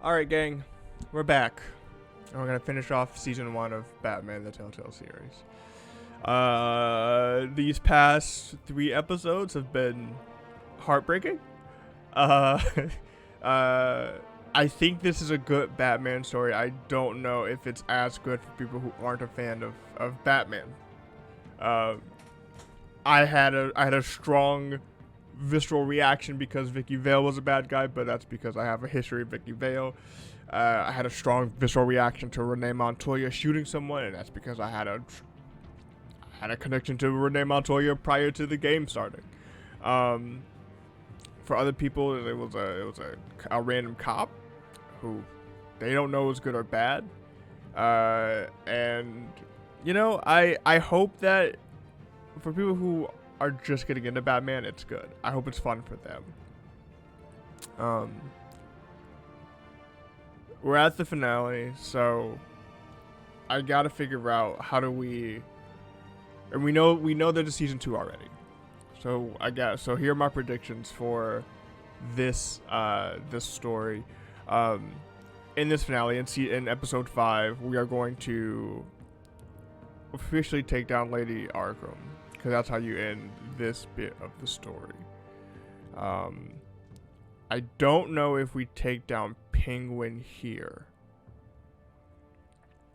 Alright, gang. We're back. And we're going to finish off season 1 of Batman the Telltale series. These past 3 episodes have been heartbreaking. Uh, I think this is a good Batman story. I don't know if it's as good for people who aren't a fan of Batman. I had a strong visceral reaction because Vicky Vale was a bad guy, but that's because I have a history of Vicky Vale. I had a strong visceral reaction to Renee Montoya shooting someone, and that's because I had a connection to Renee Montoya prior to the game starting. For other people, it was a random cop who they don't know is good or bad. And you know, I hope that for people who are just getting into Batman, it's good. I hope it's fun for them. We're at the finale, so I gotta figure out how do we. And we know that it's season 2 already. So here are my predictions for this this story. In this finale, in episode 5, we are going to officially take down Lady Arkham, because that's how you end this bit of the story. I don't know if we take down Penguin here.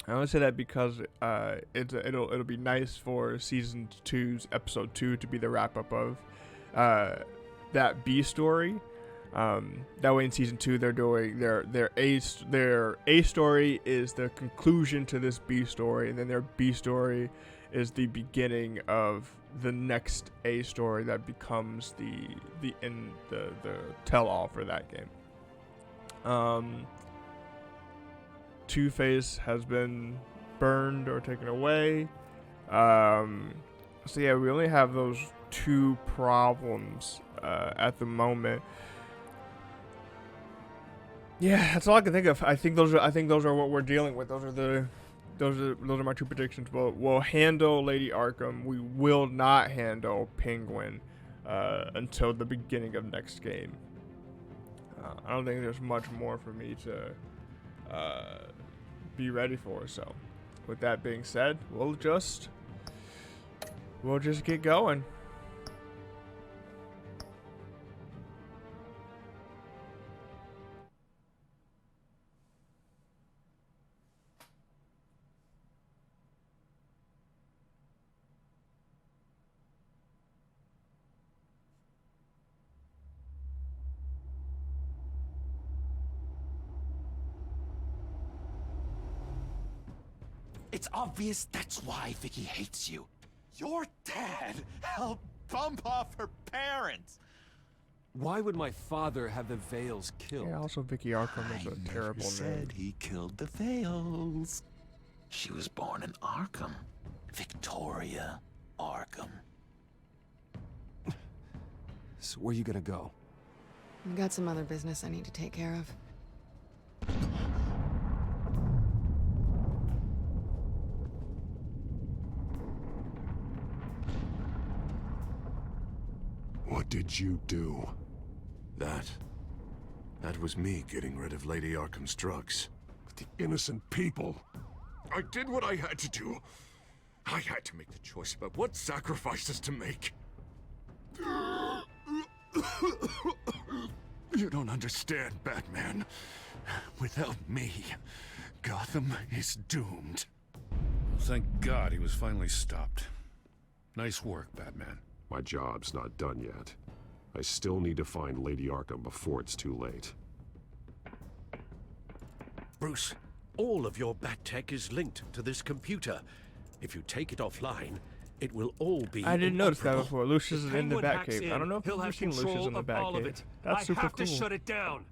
I only say that because it'll be nice for season 2's episode 2 to be the wrap up of that B story. That way in season 2 they're doing their A story is the conclusion to this B story, and then their B story is the beginning of the next A story that becomes the tell all for that game. Two-Face has been burned or taken away. So yeah, we only have those 2 problems at the moment. Yeah, that's all I can think of. I think those are what we're dealing with. Those are my 2 predictions. We'll handle Lady Arkham. We will not handle Penguin until the beginning of next game. I don't think there's much more for me to be ready for. So, with that being said, we'll just get going. It's obvious that's why Vicky hates you. Your dad helped bump off her parents. Why would my father have the Vales killed? Yeah, also Vicky Arkham is a terrible name. Said he killed the Vales. She was born in Arkham. Victoria Arkham. So where you gonna go? I've got some other business I need to take care of. What did you do? That was me getting rid of Lady Arkham's drugs. The innocent people. I did what I had to do. I had to make the choice about what sacrifices to make. You don't understand, Batman. Without me, Gotham is doomed. Thank God he was finally stopped. Nice work, Batman. My job's not done yet. I still need to find Lady Arkham before it's too late. Bruce, all of your Bat-Tech is linked to this computer. If you take it offline, it will all be I didn't notice that inoperable. before. Lucius is in the Penguin hacks Batcave. I don't know if He'll you've have seen control Lucius in the of all of Batcave. it. That's super I have cool. to shut it down.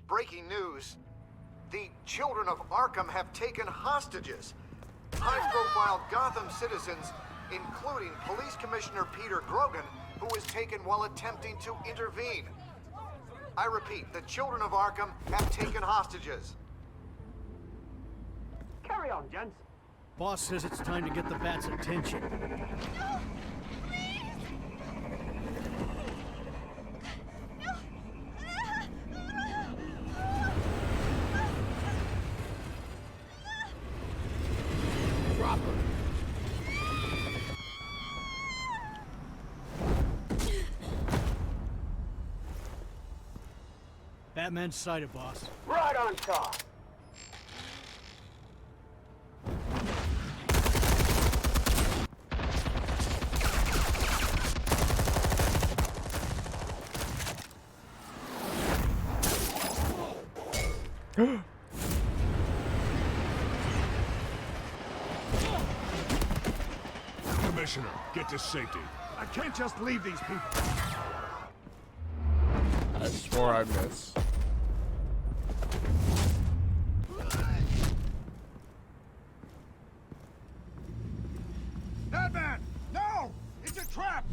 Breaking news. The children of Arkham have taken hostages. High-profile Gotham citizens, including Police Commissioner Peter Grogan, who was taken while attempting to intervene. I repeat, the children of Arkham have taken hostages. Carry on, gents. Boss says it's time to get the Bat's attention. No! Please! No! Drop her. Batman's sighted, boss. Right on top. Commissioner, get to safety. I can't just leave these people. I swore I missed. Batman! No! It's a trap!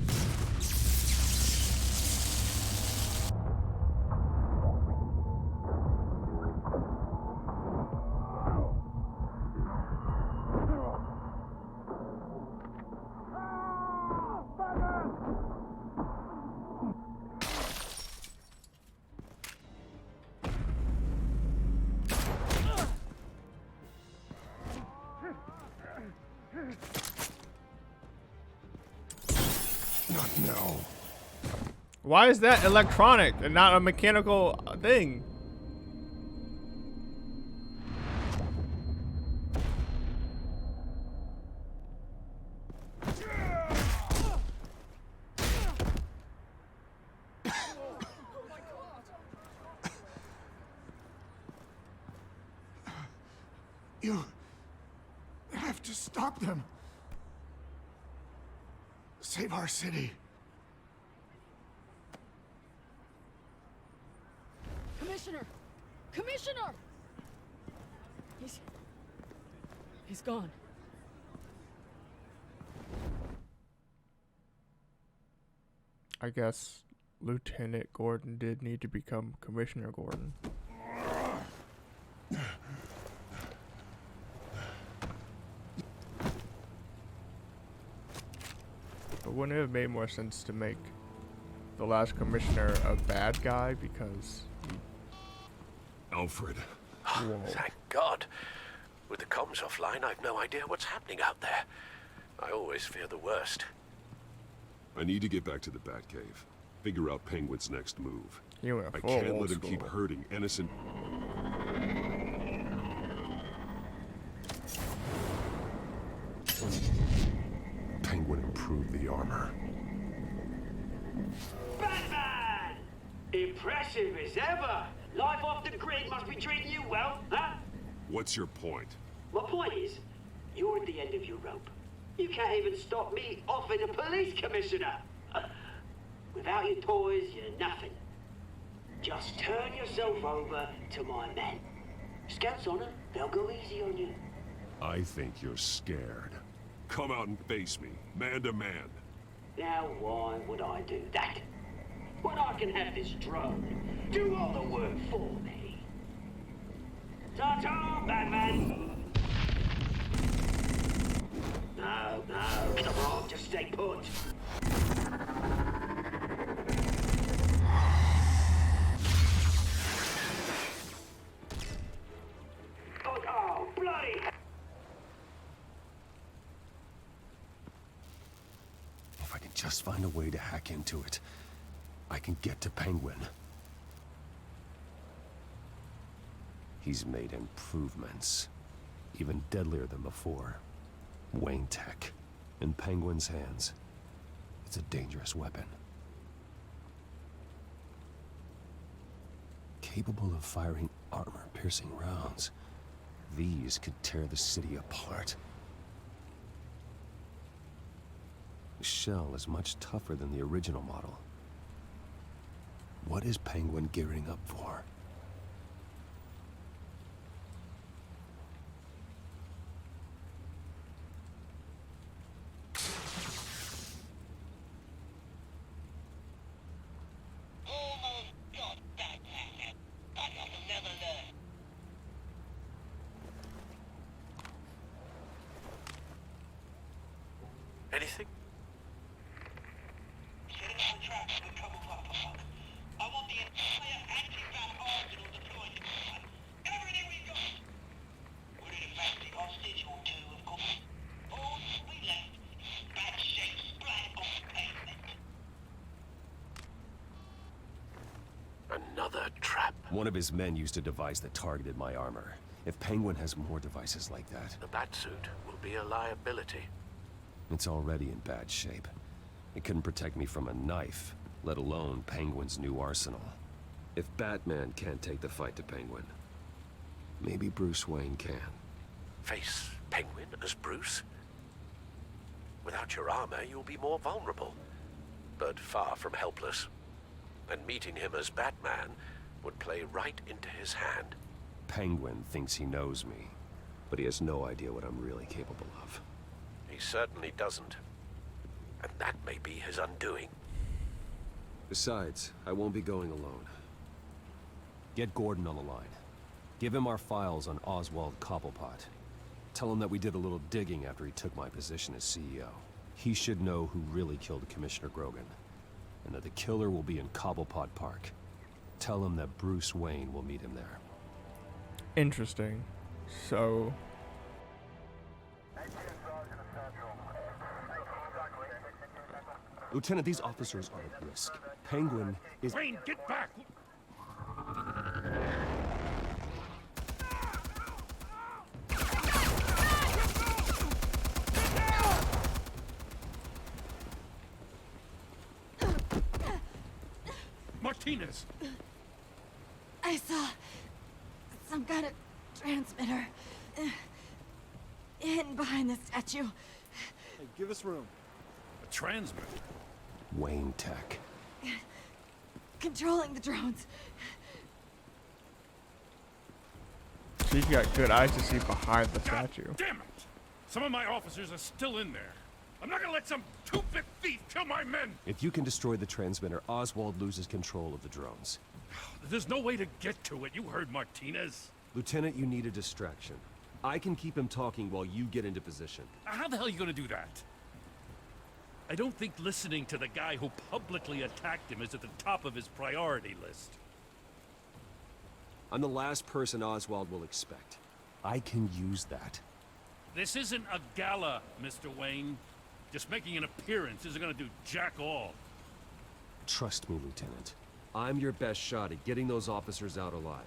Not now. Why is that electronic and not a mechanical thing? You have to stop them. Save our city. Commissioner! Commissioner! He's gone. I guess Lieutenant Gordon did need to become Commissioner Gordon. But wouldn't it have made more sense to make the last commissioner a bad guy because Alfred. Whoa. Thank God. With the comms offline, I've no idea what's happening out there. I always fear the worst. I need to get back to the Batcave. Figure out Penguin's next move. You went I full can't old let him keep school. hurting innocent. Penguin improved the armor. Batman! Impressive as ever. Life off the grid must be treating you well, huh? What's your point? My point is, you're at the end of your rope. You can't even stop me offing a police commissioner. Without your toys, you're nothing. Just turn yourself over to my men. Scouts honor, they'll go easy on you. I think you're scared. Come out and face me, man to man. Now why would I do that? When I can have this drone do all the work for me. Ta-ta, Batman! No, come on, just stay put. Oh, bloody! If I can just find a way to hack into it, I can get to Penguin. He's made improvements, even deadlier than before. Wayne Tech, in Penguin's hands. It's a dangerous weapon. Capable of firing armor-piercing rounds. These could tear the city apart. The shell is much tougher than the original model. What is Penguin gearing up for? Another trap. One of his men used a device that targeted my armor. If Penguin has more devices like that, The Batsuit will be a liability. it's already in bad shape. It couldn't protect me from a knife, let alone Penguin's new arsenal. If Batman can't take the fight to Penguin, maybe Bruce Wayne can. Face Penguin as Bruce? Without your armor, you'll be more vulnerable, but far from helpless. And meeting him as Batman would play right into his hand. Penguin thinks he knows me, but he has no idea what I'm really capable of. He certainly doesn't. And that may be his undoing. Besides, I won't be going alone. Get Gordon on the line. Give him our files on Oswald Cobblepot. Tell him that we did a little digging after he took my position as CEO. He should know who really killed Commissioner Grogan, and that the killer will be in Cobblepot Park. Tell him that Bruce Wayne will meet him there. Interesting. So Lieutenant, these officers are at risk. Penguin is... Wayne, get back! Martinez! I saw some kind of transmitter hidden behind the statue. Hey, give us room. A transmitter? Wayne Tech. Controlling the drones. she's got good eyes to see behind the God statue. damn it! Some of my officers are still in there. I'm not gonna let some two-bit thief kill my men! If you can destroy the transmitter, Oswald loses control of the drones. There's no way to get to it. You heard Martinez. Lieutenant, you need a distraction. I can keep him talking while you get into position. How the hell are you gonna do that? I don't think listening to the guy who publicly attacked him is at the top of his priority list. I'm the last person Oswald will expect. I can use that. This isn't a gala, Mr. Wayne. Just making an appearance isn't gonna do jack all. Trust me, Lieutenant. I'm your best shot at getting those officers out alive.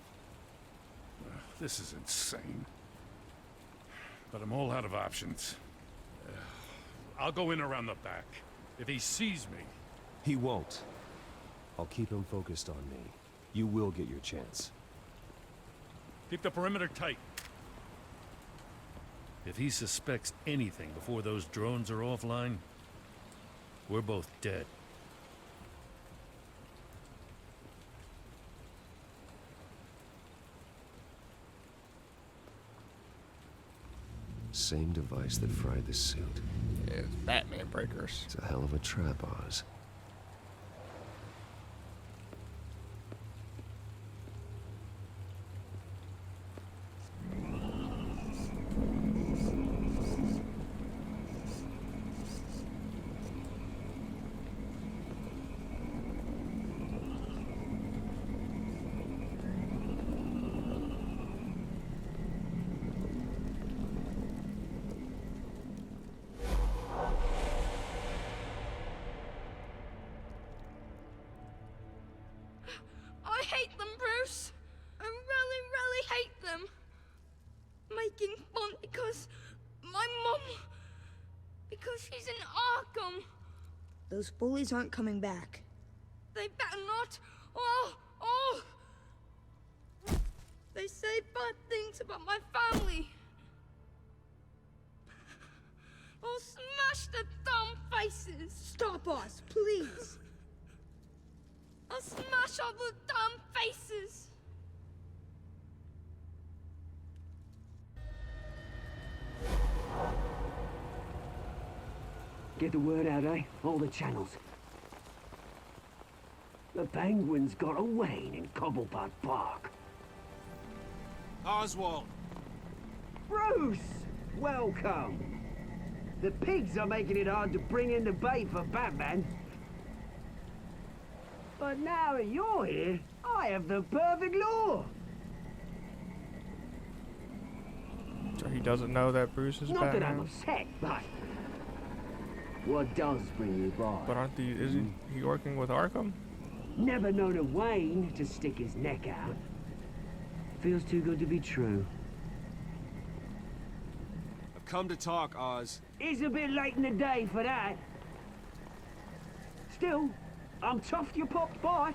This is insane. But I'm all out of options. I'll go in around the back. If he sees me... He won't. I'll keep him focused on me. You will get your chance. Keep the perimeter tight. If he suspects anything before those drones are offline, we're both dead. Same device that fried the suit. It's Batman breakers. It's a hell of a trap, Oz. I hate them, Bruce. I really, really hate them. Making fun because my mum... because she's in Arkham. Those bullies aren't coming back. They better not. They say bad things about my family. I'll smash the dumb faces. Stop us, please. I'll smash all the dumb faces. Get the word out, eh? All the channels. The Penguin's got a Wayne in Cobblepot Park. Oswald! Bruce! Welcome! The pigs are making it hard to bring in the bait for Batman. But now that you're here, I have the perfect lure. So he doesn't know that Bruce is Not that I'm Batman. upset, but... What does bring you by? But isn't he working with Arkham? Never known a Wayne to stick his neck out. Feels too good to be true. I've come to talk, Oz. It's a bit late in the day for that. Still, I'm chuffed you popped by.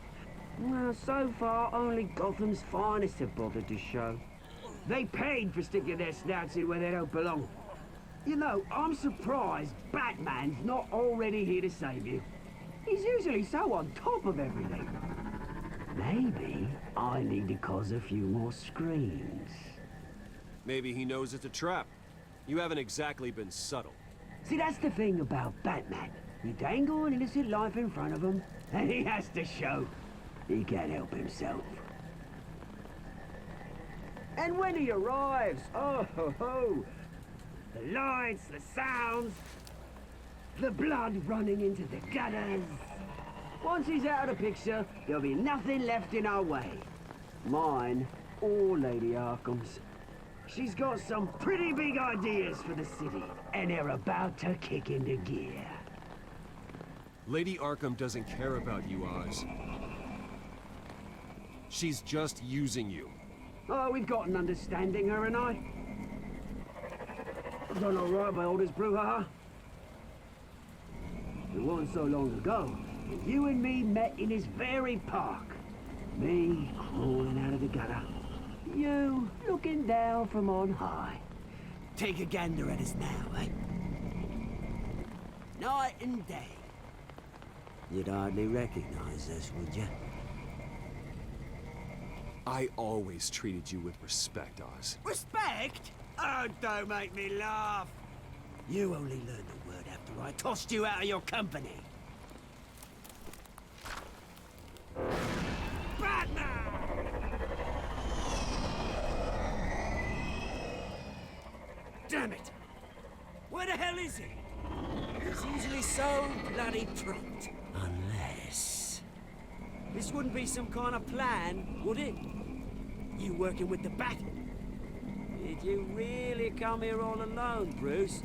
Well, so far, only Gotham's finest have bothered to show. They paid for sticking their snouts in where they don't belong. You know, I'm surprised Batman's not already here to save you. He's usually so on top of everything. Maybe I need to cause a few more screams. Maybe he knows it's a trap. You haven't exactly been subtle. See, that's the thing about Batman. You dangle an innocent life in front of him, and he has to show he can't help himself. And when he arrives, oh ho ho! The lights, the sounds, the blood running into the gutters. Once he's out of the picture, there'll be nothing left in our way. Mine or Lady Arkham's. She's got some pretty big ideas for the city, and they're about to kick into gear. Lady Arkham doesn't care about you, Oz. She's just using you. Oh, we've got an understanding, her and I. I've done all right by oldest brouhaha. It wasn't so long ago that you and me met in this very park. Me crawling out of the gutter. You looking down from on high. Take a gander at us now, eh? Night and day. You'd hardly recognize us, would you? I always treated you with respect, Oz. Respect? Oh, don't make me laugh. You only learned the word after I tossed you out of your company. Batman! Damn it! Where the hell is he? He's usually so bloody prompt. Unless... This wouldn't be some kind of plan, would it? You working with the Bat? Did you really come here all alone, Bruce?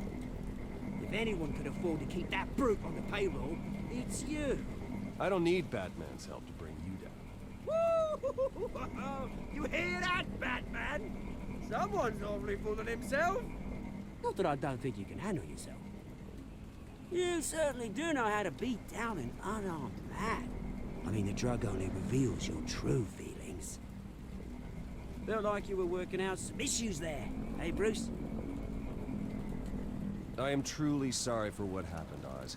If anyone could afford to keep that brute on the payroll, it's you. I don't need Batman's help to bring you down. Woo! You hear that, Batman? Someone's awfully full of himself. Not that I don't think you can handle yourself. You certainly do know how to beat down an unarmed man. I mean, the drug only reveals your true feelings. Felt like you were working out some issues there, eh, Bruce? I am truly sorry for what happened, Oz.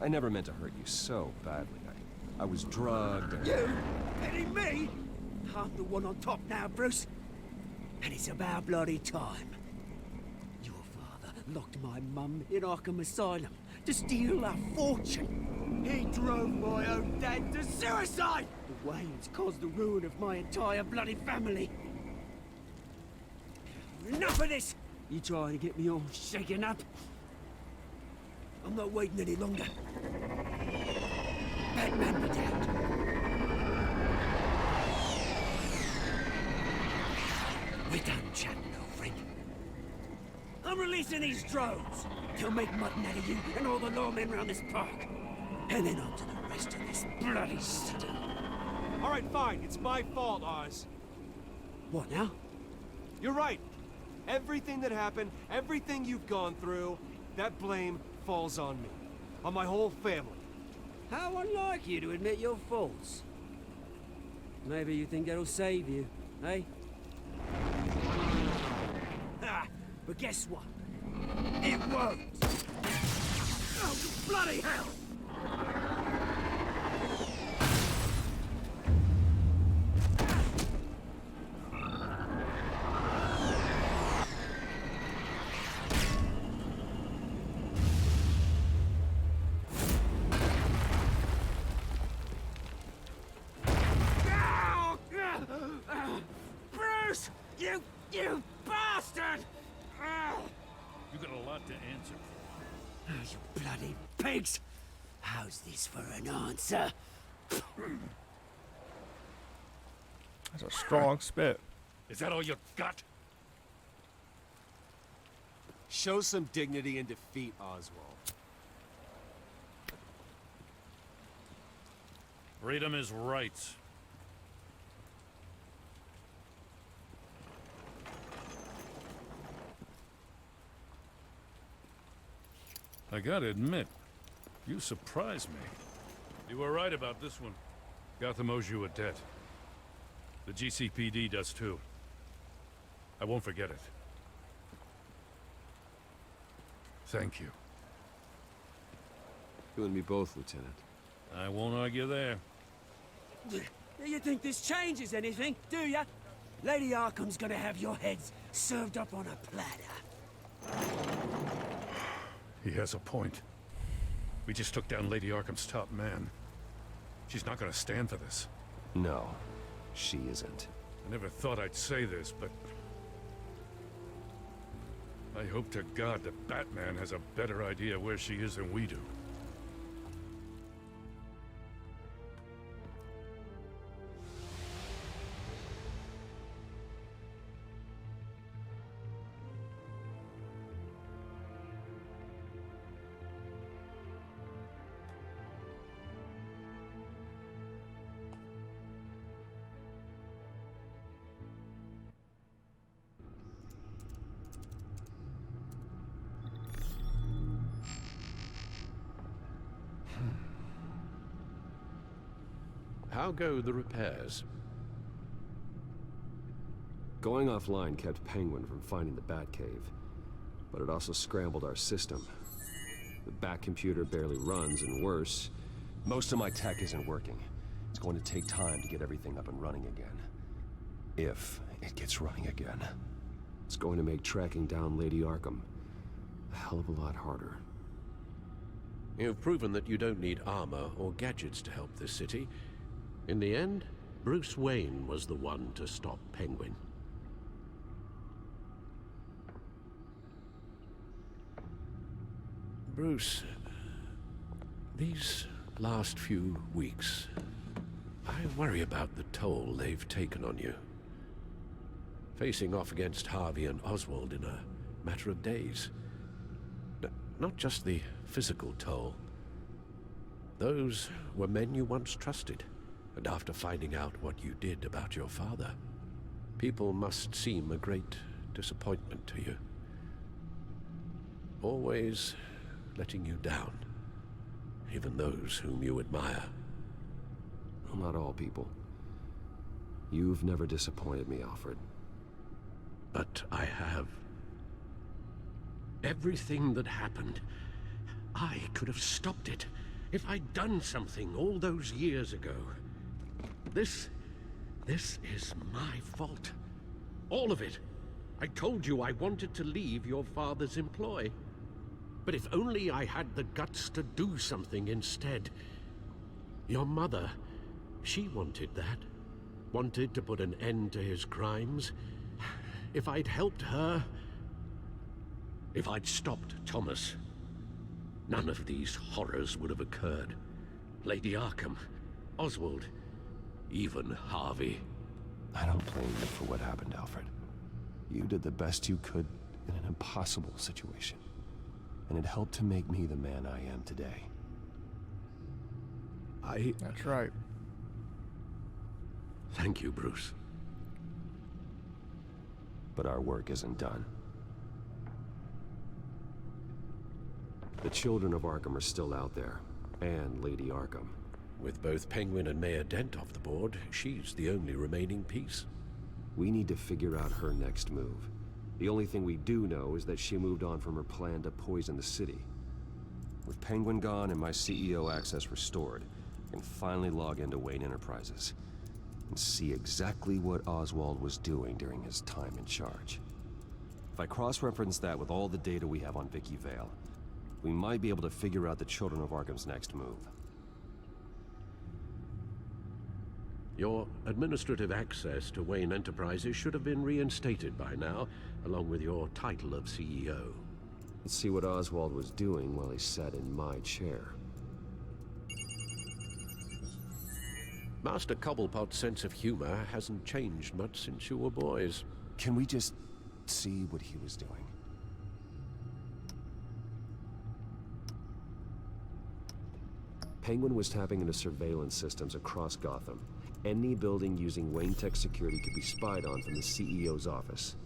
I never meant to hurt you so badly. I was drugged and... You? Petting me? I'm the one on top now, Bruce. And it's about bloody time. Your father locked my mum in Arkham Asylum to steal a fortune. He drove my own dad to suicide! The Waynes caused the ruin of my entire bloody family. Enough of this! You trying to get me all shaken up? I'm not waiting any longer. Batman be damned. We're done chatting, old friend. I'm releasing these drones. They'll make mutton out of you and all the lawmen around this park. And then on to the rest of this bloody city. All right, fine. It's my fault, Oz. What now? You're right. Everything that happened, everything you've gone through, that blame falls on me. On my whole family. How unlike you to admit your faults. Maybe you think that'll save you, eh? Ha! But guess what? It won't! Oh, bloody hell! Bruce! You bastard! You got a lot to answer for. Oh, you bloody pigs! How's this for an answer? That's a strong spit. Is that all you got? Show some dignity and defeat Oswald. Freedom is right. I gotta admit, you surprised me. You were right about this one. Gotham owes you a debt. The GCPD does too. I won't forget it. Thank you. You and me both, Lieutenant. I won't argue there. Do you think this changes anything, do ya? Lady Arkham's gonna have your heads served up on a platter. He has a point. We just took down Lady Arkham's top man. She's not gonna stand for this. No, she isn't. I never thought I'd say this, but... I hope to God that Batman has a better idea where she is than we do. How go the repairs? Going offline kept Penguin from finding the Batcave, but it also scrambled our system. The Bat computer barely runs, and worse, most of my tech isn't working. It's going to take time to get everything up and running again. If it gets running again. It's going to make tracking down Lady Arkham a hell of a lot harder. You've proven that you don't need armor or gadgets to help this city. In the end, Bruce Wayne was the one to stop Penguin. Bruce, these last few weeks, I worry about the toll they've taken on you. Facing off against Harvey and Oswald in a matter of days. Not just the physical toll. Those were men you once trusted. And after finding out what you did about your father, people must seem a great disappointment to you. Always letting you down, even those whom you admire. Well, not all people. You've never disappointed me, Alfred. But I have. Everything that happened, I could have stopped it if I'd done something all those years ago. This is my fault. All of it. I told you I wanted to leave your father's employ. But if only I had the guts to do something instead. Your mother, she wanted that. Wanted to put an end to his crimes. If I'd helped her... If I'd stopped Thomas, none of these horrors would have occurred. Lady Arkham, Oswald, even Harvey. I don't blame you for what happened, Alfred. You did the best you could in an impossible situation. And it helped to make me the man I am today. That's right. Thank you, Bruce. But our work isn't done. The children of Arkham are still out there, and Lady Arkham. With both Penguin and Mayor Dent off the board, she's the only remaining piece. We need to figure out her next move. The only thing we do know is that she moved on from her plan to poison the city. With Penguin gone and my CEO access restored, I can finally log into Wayne Enterprises and see exactly what Oswald was doing during his time in charge. If I cross-reference that with all the data we have on Vicky Vale, we might be able to figure out the Children of Arkham's next move. Your administrative access to Wayne Enterprises should have been reinstated by now, along with your title of CEO. Let's see what Oswald was doing while he sat in my chair. Master Cobblepot's sense of humor hasn't changed much since you were boys. Can we just see what he was doing? Penguin was tapping into surveillance systems across Gotham. Any building using Wayne Tech security could be spied on from the CEO's office.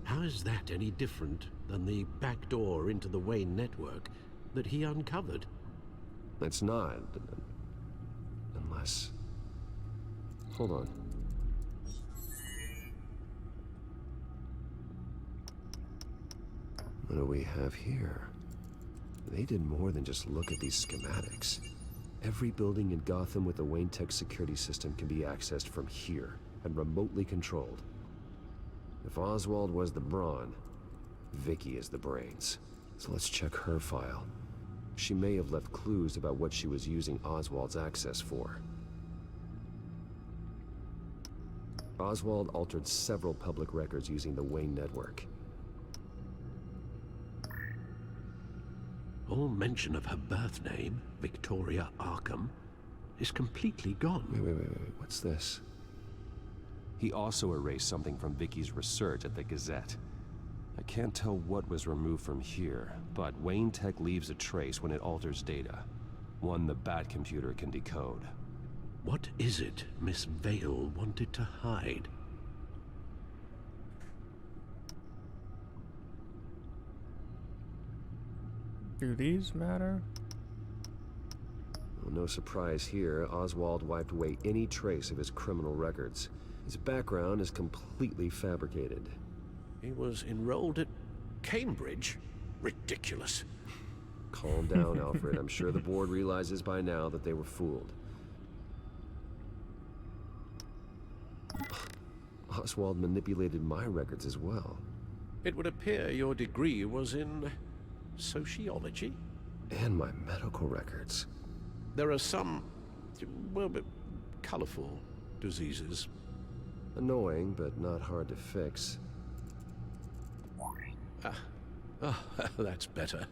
How is that any different than the back door into the Wayne network that he uncovered? It's not. Unless... Hold on. What do we have here? They did more than just look at these schematics. Every building in Gotham with the Wayne Tech security system can be accessed from here and remotely controlled. If Oswald was the brawn, Vicky is the brains. So let's check her file. She may have left clues about what she was using Oswald's access for. Oswald altered several public records using the Wayne network. All mention of her birth name, Victoria Arkham, is completely gone. Wait. What's this? He also erased something from Vicky's research at the Gazette. I can't tell what was removed from here, but Wayne Tech leaves a trace when it alters data. One the Batcomputer can decode. What is it Miss Vale wanted to hide? Do these matter? Well, no surprise here, Oswald wiped away any trace of his criminal records. His background is completely fabricated. He was enrolled at Cambridge? Ridiculous. Calm down, Alfred. I'm sure the board realizes by now that they were fooled. Oswald manipulated my records as well. It would appear your degree was in sociology? And my medical records. There are some, well, colorful diseases. Annoying, but not hard to fix. That's better.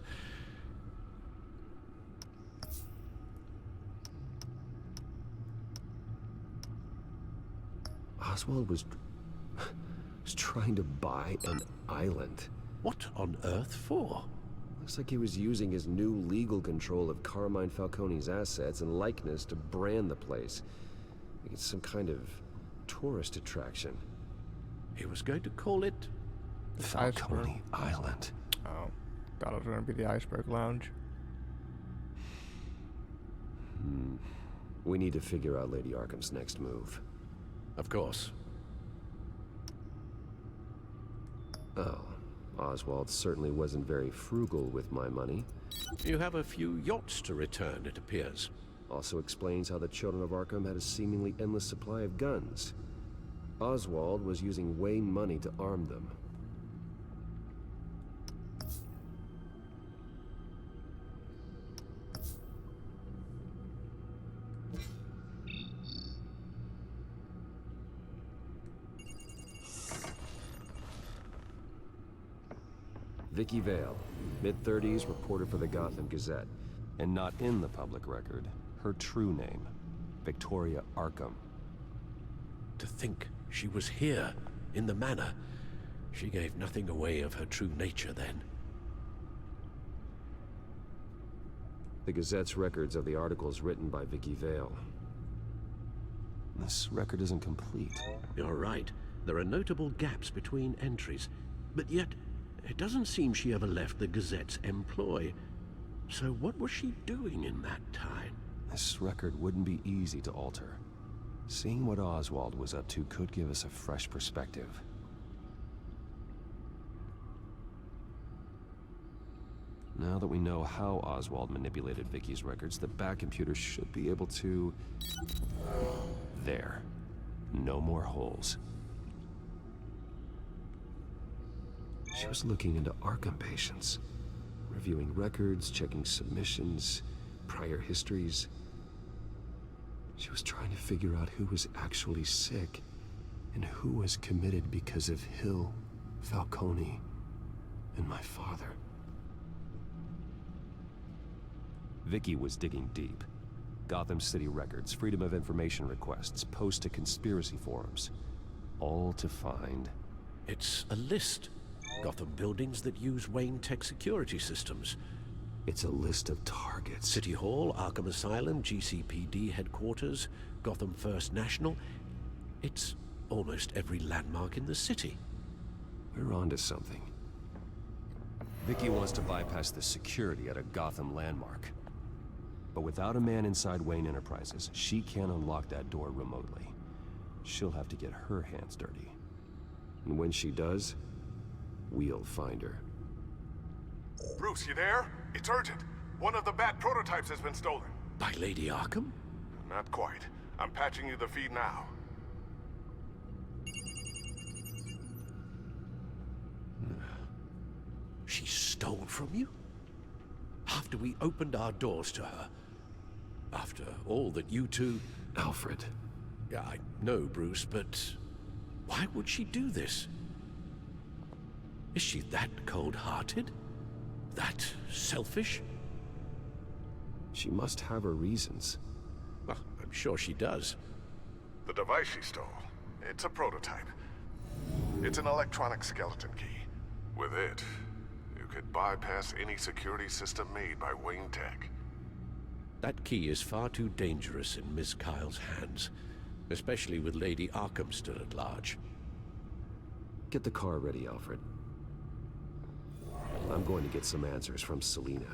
Oswald was trying to buy an island. What on earth for? Looks like he was using his new legal control of Carmine Falcone's assets and likeness to brand the place. Like it's some kind of tourist attraction. He was going to call it Falcone Island. Oh, thought it was going to be the Iceberg Lounge. We need to figure out Lady Arkham's next move. Of course. Oh, Oswald certainly wasn't very frugal with my money. You have a few yachts to return, it appears. Also explains how the Children of Arkham had a seemingly endless supply of guns. Oswald was using Wayne money to arm them. Vicky Vale, mid-30s, reporter for the Gotham Gazette. And not in the public record, her true name, Victoria Arkham. To think she was here, in the manor. She gave nothing away of her true nature then. The Gazette's records of the articles written by Vicky Vale. This record isn't complete. You're right. There are notable gaps between entries, but yet it doesn't seem she ever left the Gazette's employ. So what was she doing in that time? This record wouldn't be easy to alter. Seeing what Oswald was up to could give us a fresh perspective. Now that we know how Oswald manipulated Vicky's records, the Batcomputer should be able to... There. No more holes. She was looking into Arkham patients, reviewing records, checking submissions, prior histories. She was trying to figure out who was actually sick and who was committed because of Hill, Falcone, and my father. Vicky was digging deep. Gotham City records, Freedom of Information requests, posts to conspiracy forums. All to find... It's a list. Gotham buildings that use Wayne Tech security systems. It's a list of targets. City Hall, Arkham Asylum, GCPD headquarters, Gotham First National. It's almost every landmark in the city. We're onto something. Vicky wants to bypass the security at a Gotham landmark. But without a man inside Wayne Enterprises, she can't unlock that door remotely. She'll have to get her hands dirty. And when she does, we'll find her. Bruce, you there? It's urgent. One of the Bat prototypes has been stolen. By Lady Arkham? Not quite. I'm patching you the feed now. She stole from you? After we opened our doors to her? After all that you two... Alfred. Yeah, I know, Bruce, but... why would she do this? Is she that cold-hearted? That selfish? She must have her reasons. Well, I'm sure she does. The device she stole, it's a prototype. It's an electronic skeleton key. With it, you could bypass any security system made by Wayne Tech. That key is far too dangerous in Miss Kyle's hands, especially with Lady Arkham still at large. Get the car ready, Alfred. I'm going to get some answers from Selina.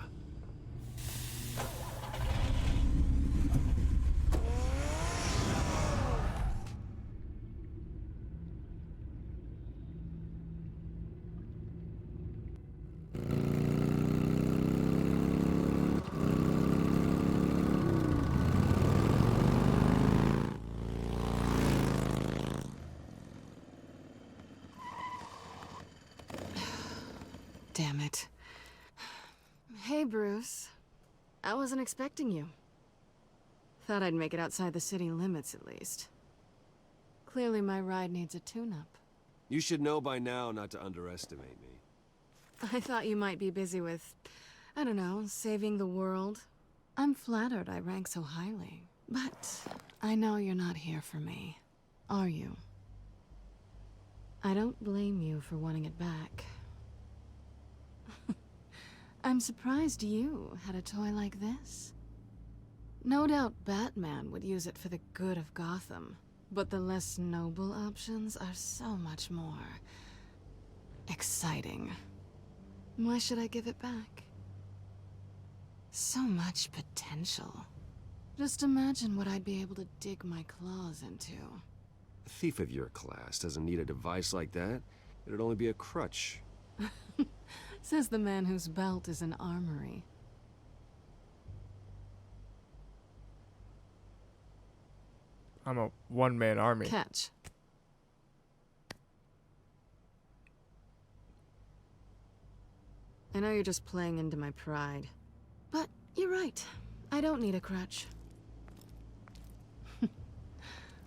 Damn it. Hey, Bruce. I wasn't expecting you. Thought I'd make it outside the city limits, at least. Clearly my ride needs a tune-up. You should know by now not to underestimate me. I thought you might be busy with, I don't know, saving the world. I'm flattered I rank so highly. But I know you're not here for me, are you? I don't blame you for wanting it back. I'm surprised you had a toy like this. No doubt Batman would use it for the good of Gotham, but the less noble options are so much more exciting. Why should I give it back? So much potential. Just imagine what I'd be able to dig my claws into. A thief of your class doesn't need a device like that. It'd only be a crutch. Says the man whose belt is an armory. I'm a one-man army. Catch. I know you're just playing into my pride, but you're right. I don't need a crutch.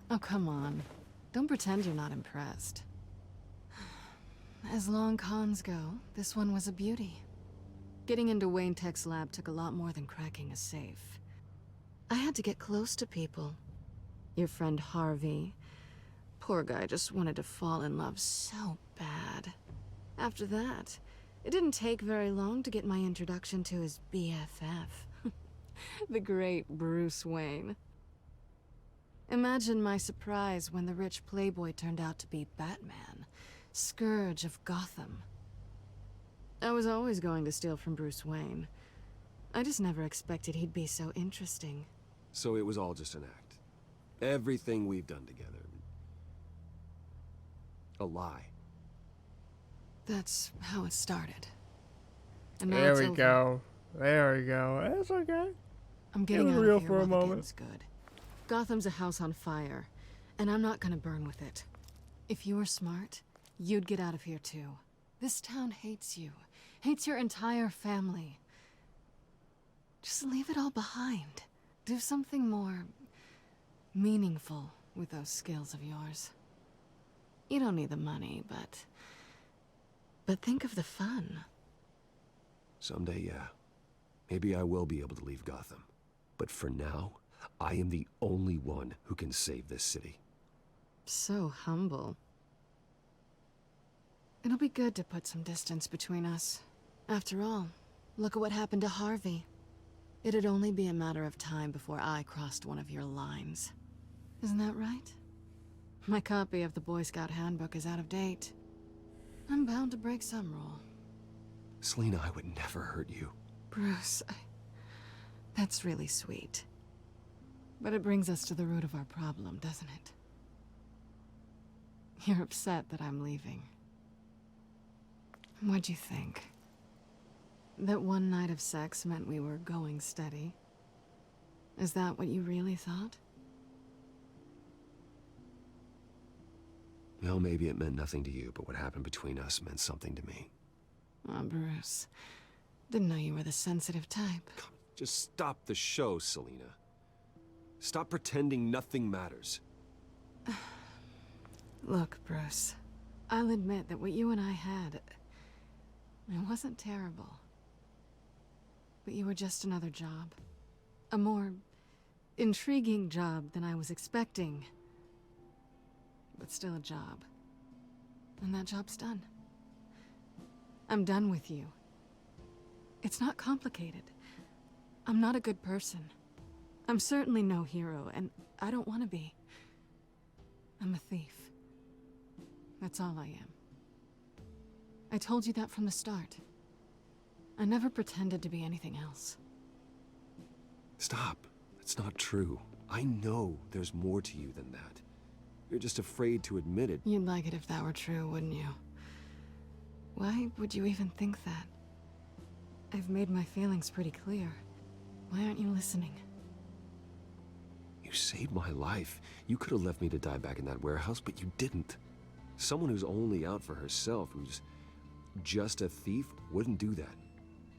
Oh, come on. Don't pretend you're not impressed. As long cons go, this one was a beauty. Getting into Wayne Tech's lab took a lot more than cracking a safe. I had to get close to people. Your friend Harvey. Poor guy just wanted to fall in love so bad. After that, it didn't take very long to get my introduction to his BFF. The great Bruce Wayne. Imagine my surprise when the rich playboy turned out to be Batman. Scourge of Gotham. I was always going to steal from Bruce Wayne. I just never expected he'd be so interesting. So it was all just an act. Everything we've done together. A lie. That's how it started. And now There it's we over. go. There we go. That's okay. I'm getting It was out real of here for a while the moment. getting's good. Gotham's a house on fire, and I'm not gonna burn with it. If you were smart, you'd get out of here too. This town hates you. Hates your entire family. Just leave it all behind. Do something more meaningful with those skills of yours. You don't need the money, but think of the fun. Someday, yeah. Maybe I will be able to leave Gotham. But for now, I am the only one who can save this city. So humble. It'll be good to put some distance between us. After all, Look at what happened to Harvey. It'd only be a matter of time before I crossed one of your lines. Isn't that right? My copy of the Boy Scout Handbook is out of date. I'm bound to break some rule. Selina, I would never hurt you. Bruce, that's really sweet. But it brings us to the root of our problem, doesn't it? You're upset that I'm leaving. What'd you think? That one night of sex meant we were going steady? Is that what you really thought? Well, maybe it meant nothing to you, but what happened between us meant something to me. Oh, Bruce. Didn't know you were the sensitive type. Just stop the show, Selina. Stop pretending nothing matters. Look, Bruce. I'll admit that what you and I had... it wasn't terrible. But you were just another job. A more intriguing job than I was expecting. But still a job. And that job's done. I'm done with you. It's not complicated. I'm not a good person. I'm certainly no hero, and I don't want to be. I'm a thief. That's all I am. I told you that from the start. I never pretended to be anything else. Stop. That's not true. I know there's more to you than that. You're just afraid to admit it. You'd like it if that were true, wouldn't you? Why would you even think that? I've made my feelings pretty clear. Why aren't you listening? You saved my life. You could have left me to die back in that warehouse, but you didn't. Someone who's only out for herself, who's just a thief, wouldn't do that.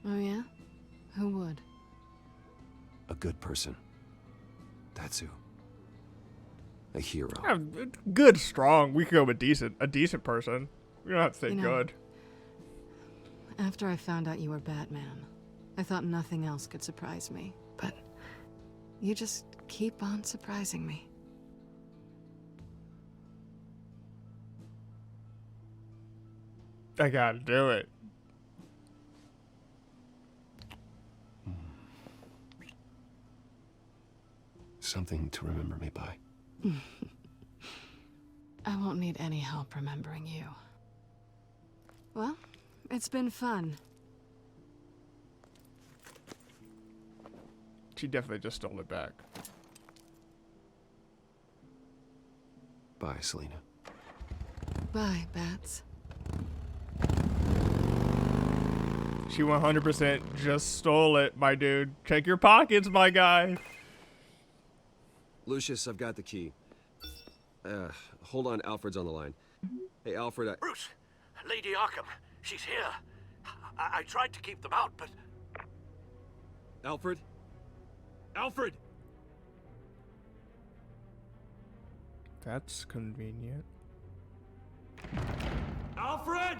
Oh yeah? Who would? A good person. That's who. A hero. Yeah, good, strong. We could go with decent. A decent person. We don't have to say good. After I found out you were Batman, I thought nothing else could surprise me. But you just keep on surprising me. I gotta do it. Something to remember me by. I won't need any help remembering you. Well, it's been fun. She definitely just stole it back. Bye, Selina. Bye, Bats. She 100% just stole it, my dude. Check your pockets, my guy. Lucius, I've got the key. Hold on, Alfred's on the line. Hey, Alfred, Bruce, Lady Arkham, she's here. I tried to keep them out, but... Alfred? Alfred! That's convenient. Alfred!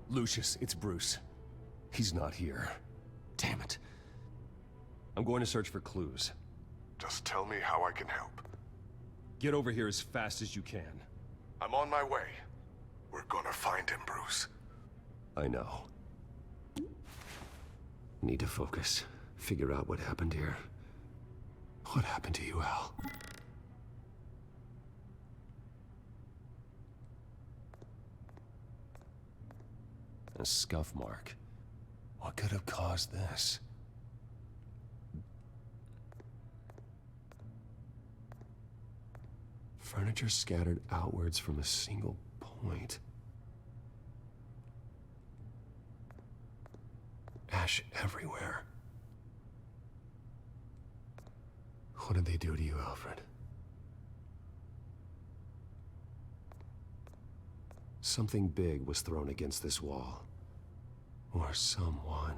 Lucius, it's Bruce. He's not here. Damn it. I'm going to search for clues. Just tell me how I can help. Get over here as fast as you can. I'm on my way. We're gonna find him, Bruce. I know. Need to focus. Figure out what happened here. What happened to you, Al? A scuff mark. What could have caused this? Furniture scattered outwards from a single point. Ash everywhere. What did they do to you, Alfred? Something big was thrown against this wall. Or someone.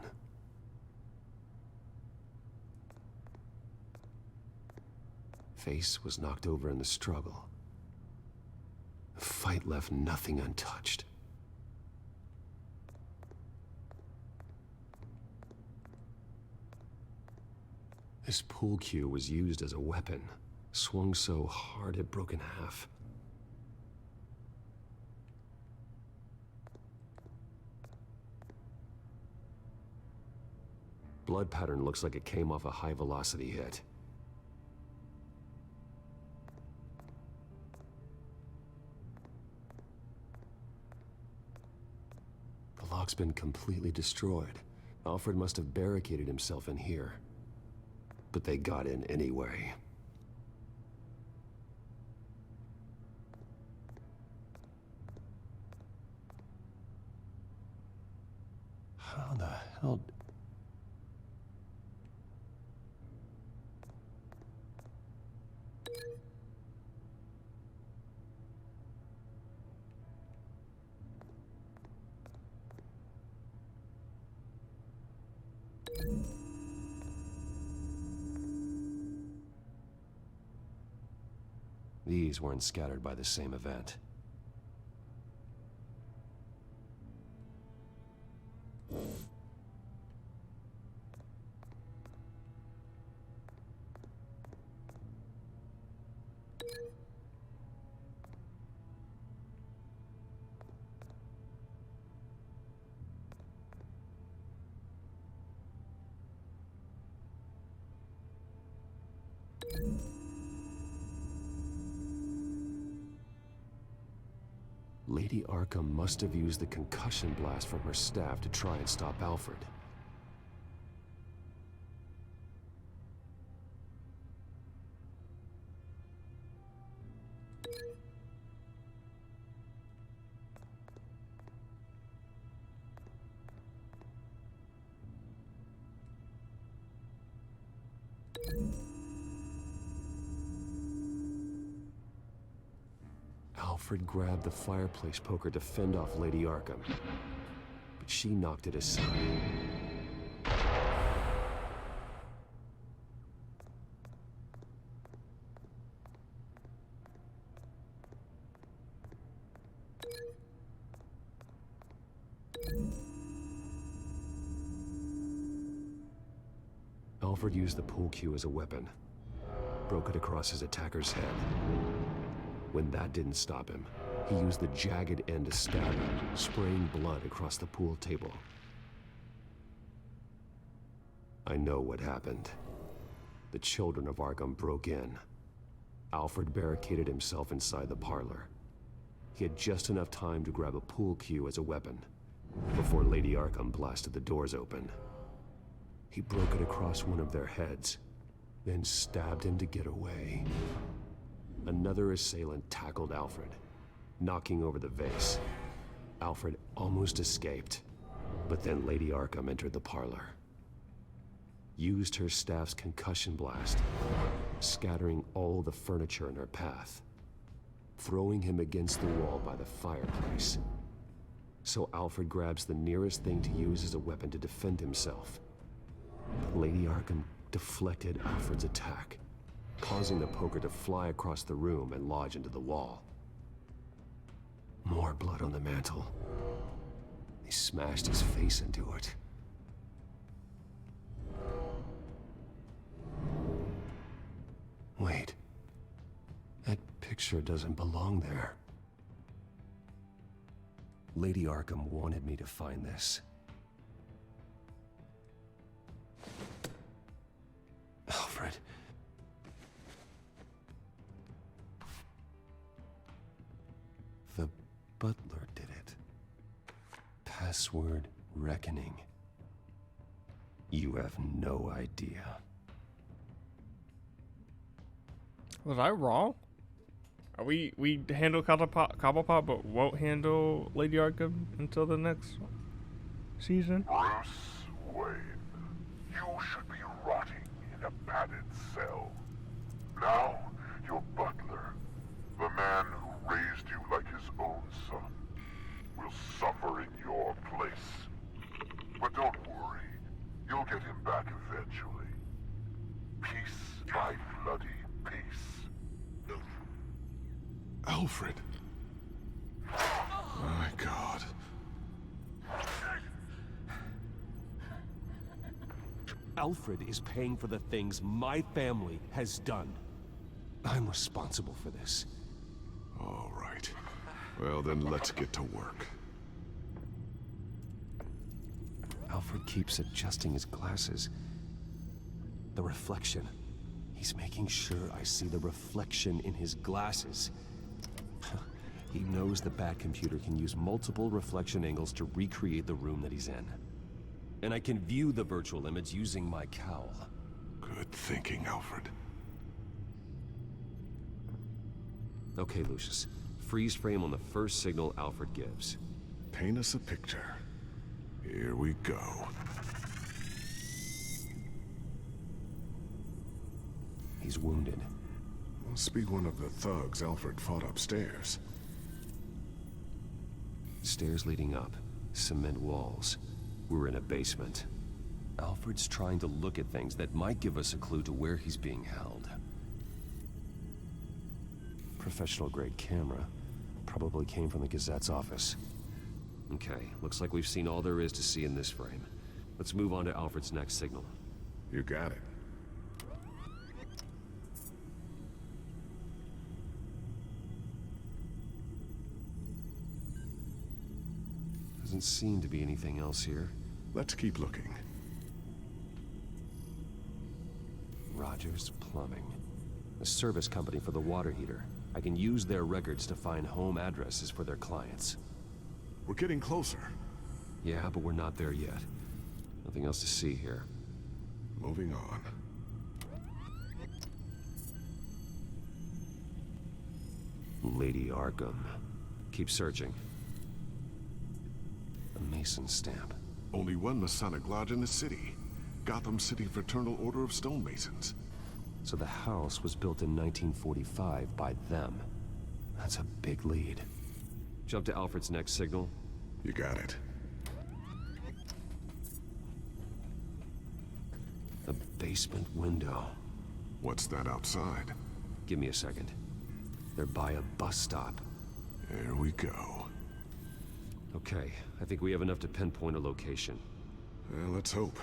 Face was knocked over in the struggle. The fight left nothing untouched. This pool cue was used as a weapon, swung so hard it broke in half. Blood pattern looks like it came off a high-velocity hit. The lock's been completely destroyed. Alfred must have barricaded himself in here. But they got in anyway. How the hell... These weren't scattered by the same event. Lady Arkham must have used the concussion blast from her staff to try and stop Alfred. Alfred grabbed the fireplace poker to fend off Lady Arkham, but she knocked it aside. Alfred used the pool cue as a weapon, broke it across his attacker's head. When that didn't stop him, he used the jagged end to stab him, spraying blood across the pool table. I know what happened. The children of Arkham broke in. Alfred barricaded himself inside the parlor. He had just enough time to grab a pool cue as a weapon before Lady Arkham blasted the doors open. He broke it across one of their heads, then stabbed him to get away. Another assailant tackled Alfred, knocking over the vase. Alfred almost escaped, but then Lady Arkham entered the parlor. Used her staff's concussion blast, scattering all the furniture in her path, throwing him against the wall by the fireplace. So Alfred grabs the nearest thing to use as a weapon to defend himself. But Lady Arkham deflected Alfred's attack, causing the poker to fly across the room and lodge into the wall. More blood on the mantel. He smashed his face into it. Wait. That picture doesn't belong there. Lady Arkham wanted me to find this. Alfred. The butler did it. Password reckoning. You have no idea. Was I wrong? We handle Cobblepot, but won't handle Lady Arkham until the next season? Bruce Wayne, you should be rotting in a padded cell. Now, your butler, the man who raised you like his own son, will suffer in your place. But don't worry, you'll get him back eventually. Peace by bloody peace. Alfred. My God. Alfred is paying for the things my family has done. I'm responsible for this. All right. Well, then let's get to work. Alfred keeps adjusting his glasses. The reflection. He's making sure I see the reflection in his glasses. He knows the Batcomputer can use multiple reflection angles to recreate the room that he's in. And I can view the virtual image using my cowl. Good thinking, Alfred. Okay, Lucius. Freeze frame on the first signal Alfred gives. Paint us a picture. Here we go. He's wounded. Must be one of the thugs Alfred fought upstairs. Stairs leading up. Cement walls. We're in a basement. Alfred's trying to look at things that might give us a clue to where he's being held. Professional-grade camera. Probably came from the Gazette's office. Okay, looks like we've seen all there is to see in this frame. Let's move on to Alfred's next signal. You got it. Doesn't seem to be anything else here. Let's keep looking. Rogers Plumbing. A service company for the water heater. I can use their records to find home addresses for their clients. We're getting closer. Yeah, but we're not there yet. Nothing else to see here. Moving on. Lady Arkham. Keep searching. A Mason stamp. Only one Masonic lodge in the city. Gotham City Fraternal Order of Stonemasons. So the house was built in 1945 by them. That's a big lead. Jump to Alfred's next signal. You got it. A basement window. What's that outside? Give me a second. They're by a bus stop. There we go. Okay, I think we have enough to pinpoint a location. Well, let's hope.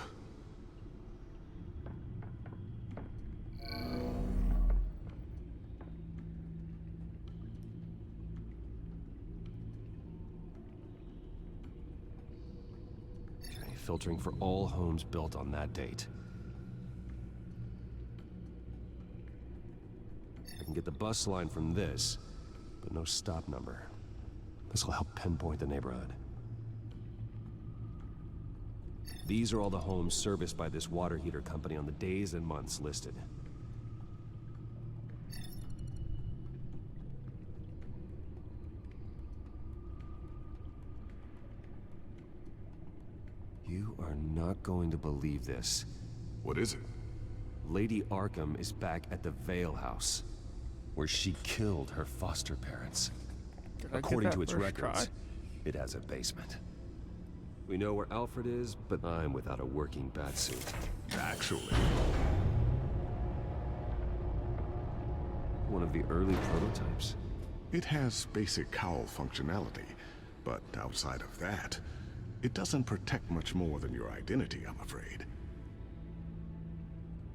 Okay, filtering for all homes built on that date. I can get the bus line from this, but no stop number. This will help pinpoint the neighborhood. These are all the homes serviced by this water heater company on the days and months listed. You are not going to believe this. What is it? Lady Arkham is back at the Vale House, where she killed her foster parents. According to its records, it has a basement. We know where Alfred is, but I'm without a working batsuit. Actually. One of the early prototypes. It has basic cowl functionality, but outside of that, it doesn't protect much more than your identity, I'm afraid.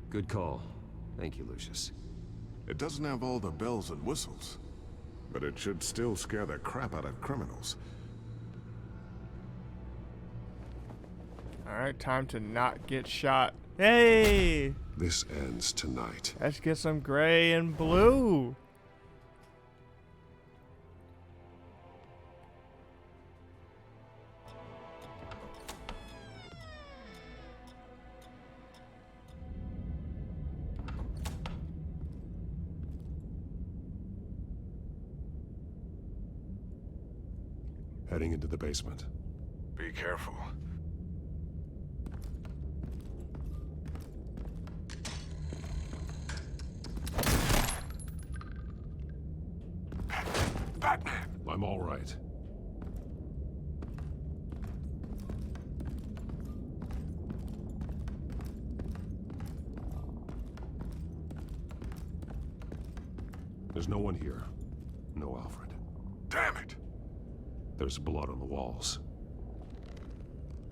Good call. Thank you, Lucius. It doesn't have all the bells and whistles, but it should still scare the crap out of criminals. Alright, time to not get shot. Hey! This ends tonight. Let's get some gray and blue. Heading into the basement. Be careful. Batman! I'm all right. There's no one here. No Alfred. Damn it! There's blood on the walls.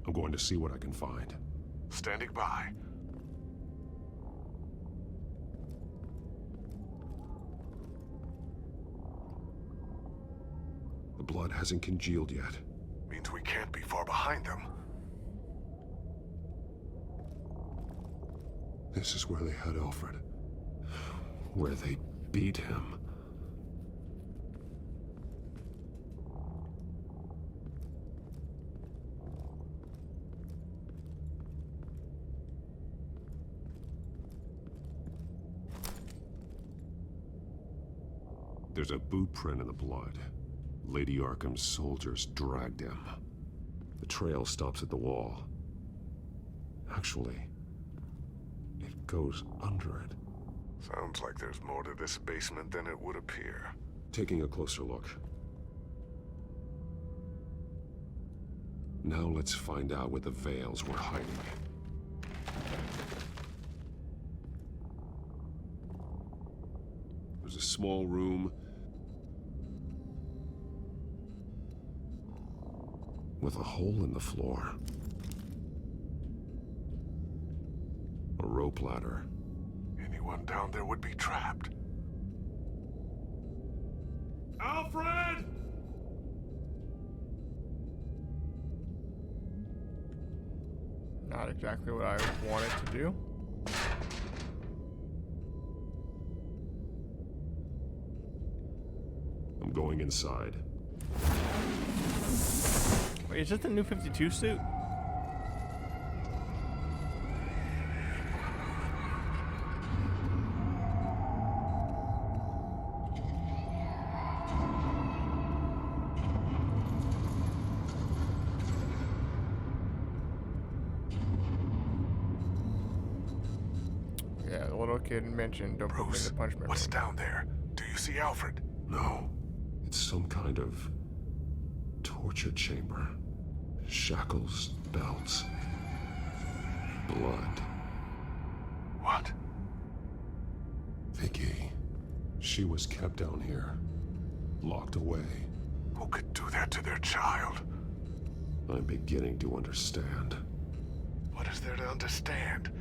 I'm going to see what I can find. Standing by. blood hasn't congealed yet. Means we can't be far behind them. This is where they had Alfred. Where they beat him. There's a boot print in the blood. Lady Arkham's soldiers dragged him. The trail stops at the wall. Actually, it goes under it. Sounds like there's more to this basement than it would appear. Taking a closer look. Now let's find out where the Veils were hiding. There's a small room with a hole in the floor. A rope ladder. Anyone down there would be trapped. Alfred! Not exactly what I wanted to do. I'm going inside. Wait, is this the new 52 suit? Yeah, the little kid mentioned don't put me in the punishment What's room. down there? Do you see Alfred? No. It's some kind of torture chamber. Shackles, belts, blood. What? Vicky. She was kept down here. Locked away. Who could do that to their child? I'm beginning to understand. What is there to understand?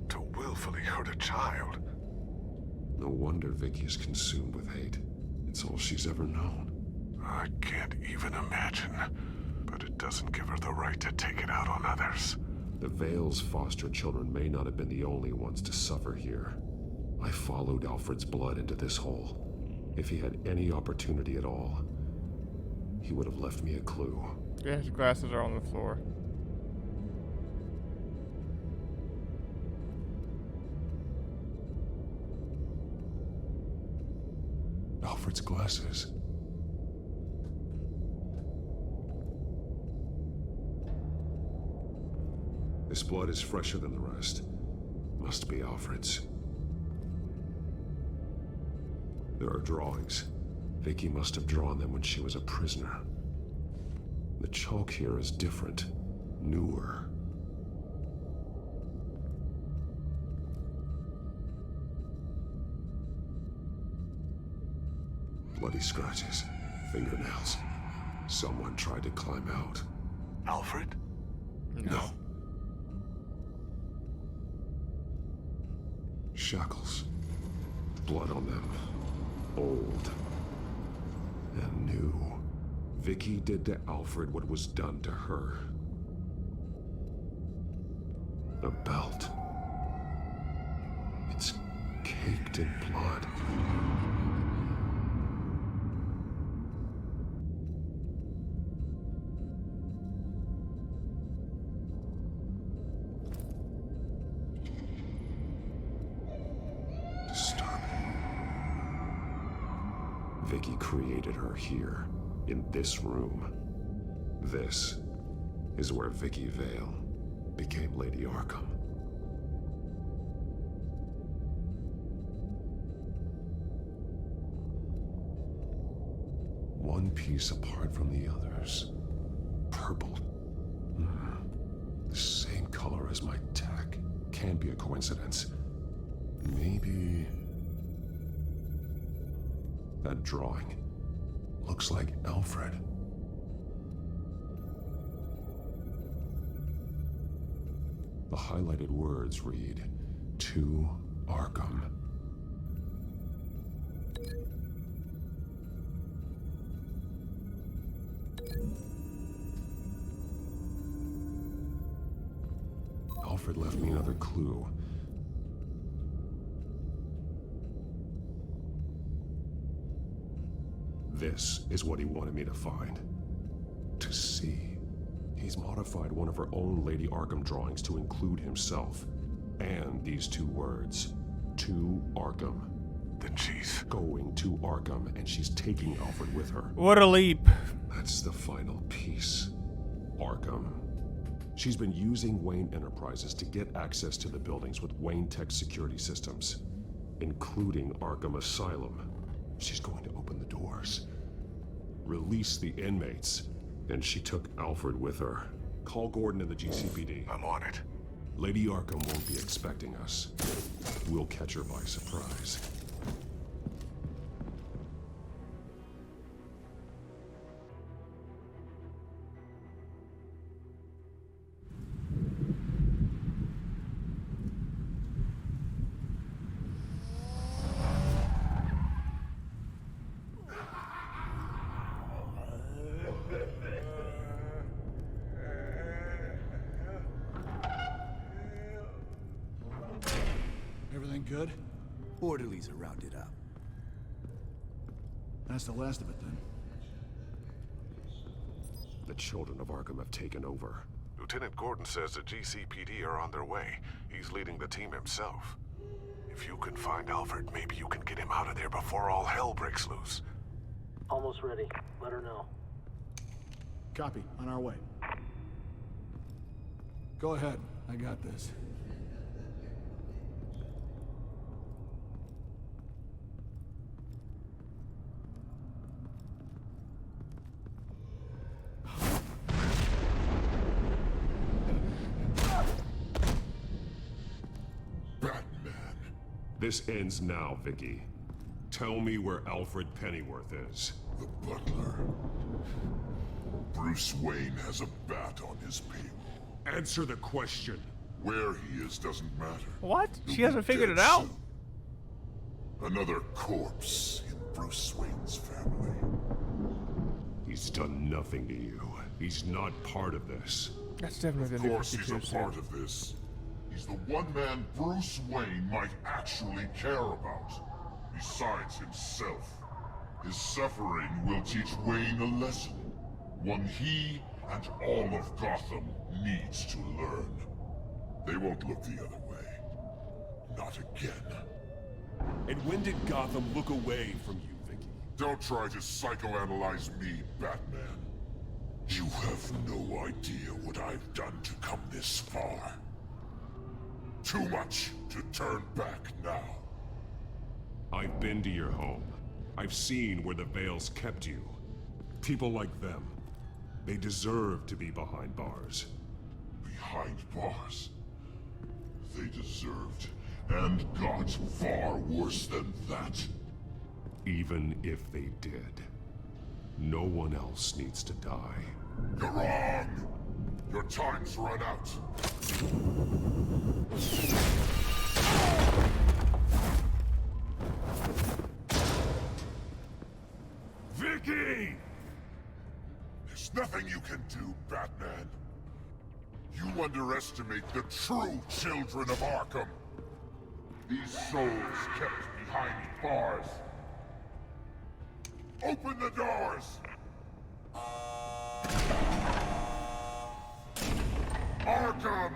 To willfully hurt a child? No wonder Vicky is consumed with hate. It's all she's ever known. I can't even imagine. But it doesn't give her the right to take it out on others. The Veil's foster children may not have been the only ones to suffer here. I followed Alfred's blood into this hole. If he had any opportunity at all, he would have left me a clue. Yeah, his glasses are on the floor. Alfred's glasses. This blood is fresher than the rest. Must be Alfred's. There are drawings. Vicky must have drawn them when she was a prisoner. The chalk here is different, newer. Bloody scratches, fingernails. Someone tried to climb out. Alfred? No. Shackles. Blood on them. Old. And new. Vicky did to Alfred what was done to her. A belt. It's caked in blood. Vicky created her here, in this room. This is where Vicky Vale became Lady Arkham. One piece apart from the others. Purple. The same color as my tech. Can't be a coincidence. Maybe... That drawing looks like Alfred. The highlighted words read, "To Arkham." Alfred left me another clue. This is what he wanted me to find. To see. He's modified one of her own Lady Arkham drawings to include himself. And these two words. To Arkham. Then she's going to Arkham, and she's taking Alfred with her. What a leap. That's the final piece. Arkham. She's been using Wayne Enterprises to get access to the buildings with Wayne Tech security systems, including Arkham Asylum. She's going to open the doors, release the inmates, and she took Alfred with her. Call Gordon and the GCPD. I'm on it. Lady Arkham won't be expecting us. We'll catch her by surprise. Everything good? Orderlies are rounded up. That's the last of it, then. The children of Arkham have taken over. Lieutenant Gordon says the GCPD are on their way. He's leading the team himself. If you can find Alfred, maybe you can get him out of there before all hell breaks loose. Almost ready. Let her know. Copy. On our way. Go ahead. I got this. This ends now, Vicky. Tell me where Alfred Pennyworth is. The butler. Bruce Wayne has a bat on his payroll. Answer the question. Where he is doesn't matter. What? He'll She hasn't be figured it dead out. soon. Another corpse in Bruce Wayne's family. He's done nothing to you. He's not part of this. That's definitely the Of course he's a part of this. He's the one man Bruce Wayne might actually care about. Besides himself. His suffering will teach Wayne a lesson. One he and all of Gotham needs to learn. They won't look the other way. Not again. And when did Gotham look away from you, Vicky? Don't try to psychoanalyze me, Batman. You have no idea what I've done to come this far. Too much to turn back now. I've been to your home. I've seen where the Veils kept you. People like them. They deserve to be behind bars. Behind bars? They deserved, and got far worse than that. Even if they did, no one else needs to die. You're wrong! Your time's run out. Vicky! There's nothing you can do, Batman. You underestimate the true children of Arkham. These souls kept behind bars. Open the doors! Arkham!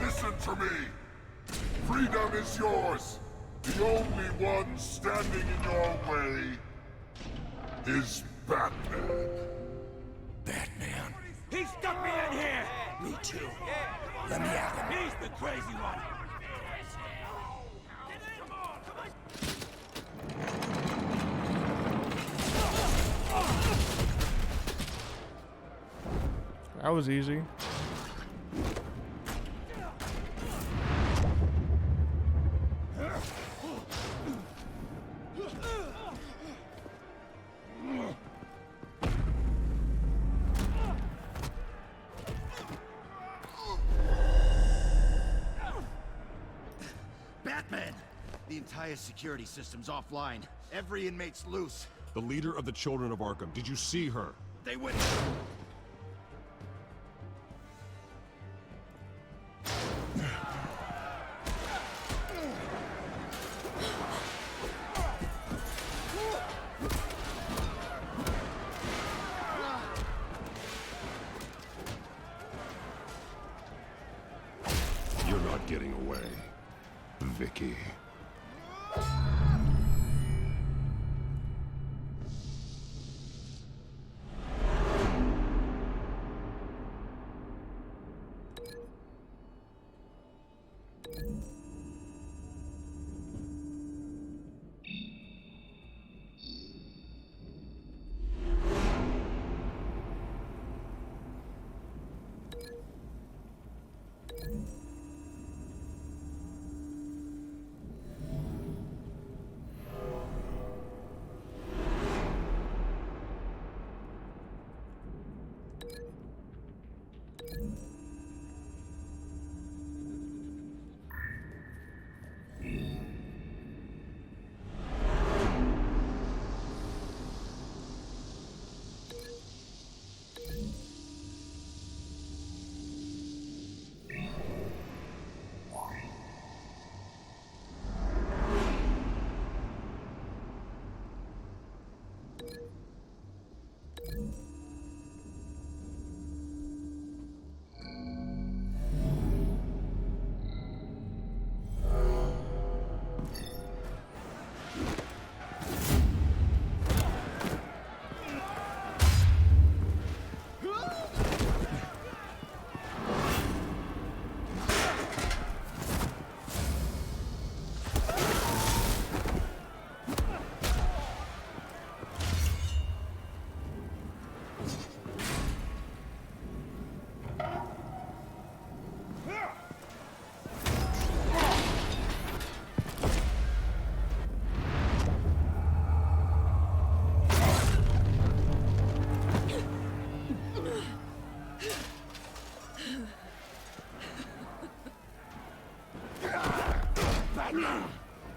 Listen to me! Freedom is yours! The only one standing in your way is Batman. Batman. He stuck me in here! Me too. Let me at him. He's the crazy one. That was easy. Batman! The entire security system's offline. Every inmate's loose. The leader of the Children of Arkham. Did you see her? They went... not getting away, Vicky.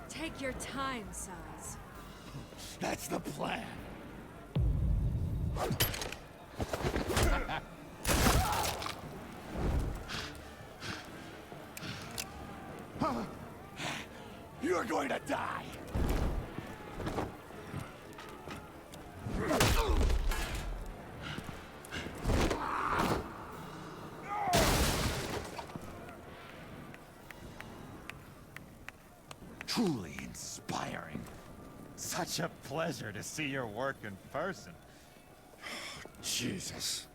Take your time, Size. That's the plan. You're going to die. Truly inspiring. Such a pleasure to see your work in person. Jesus.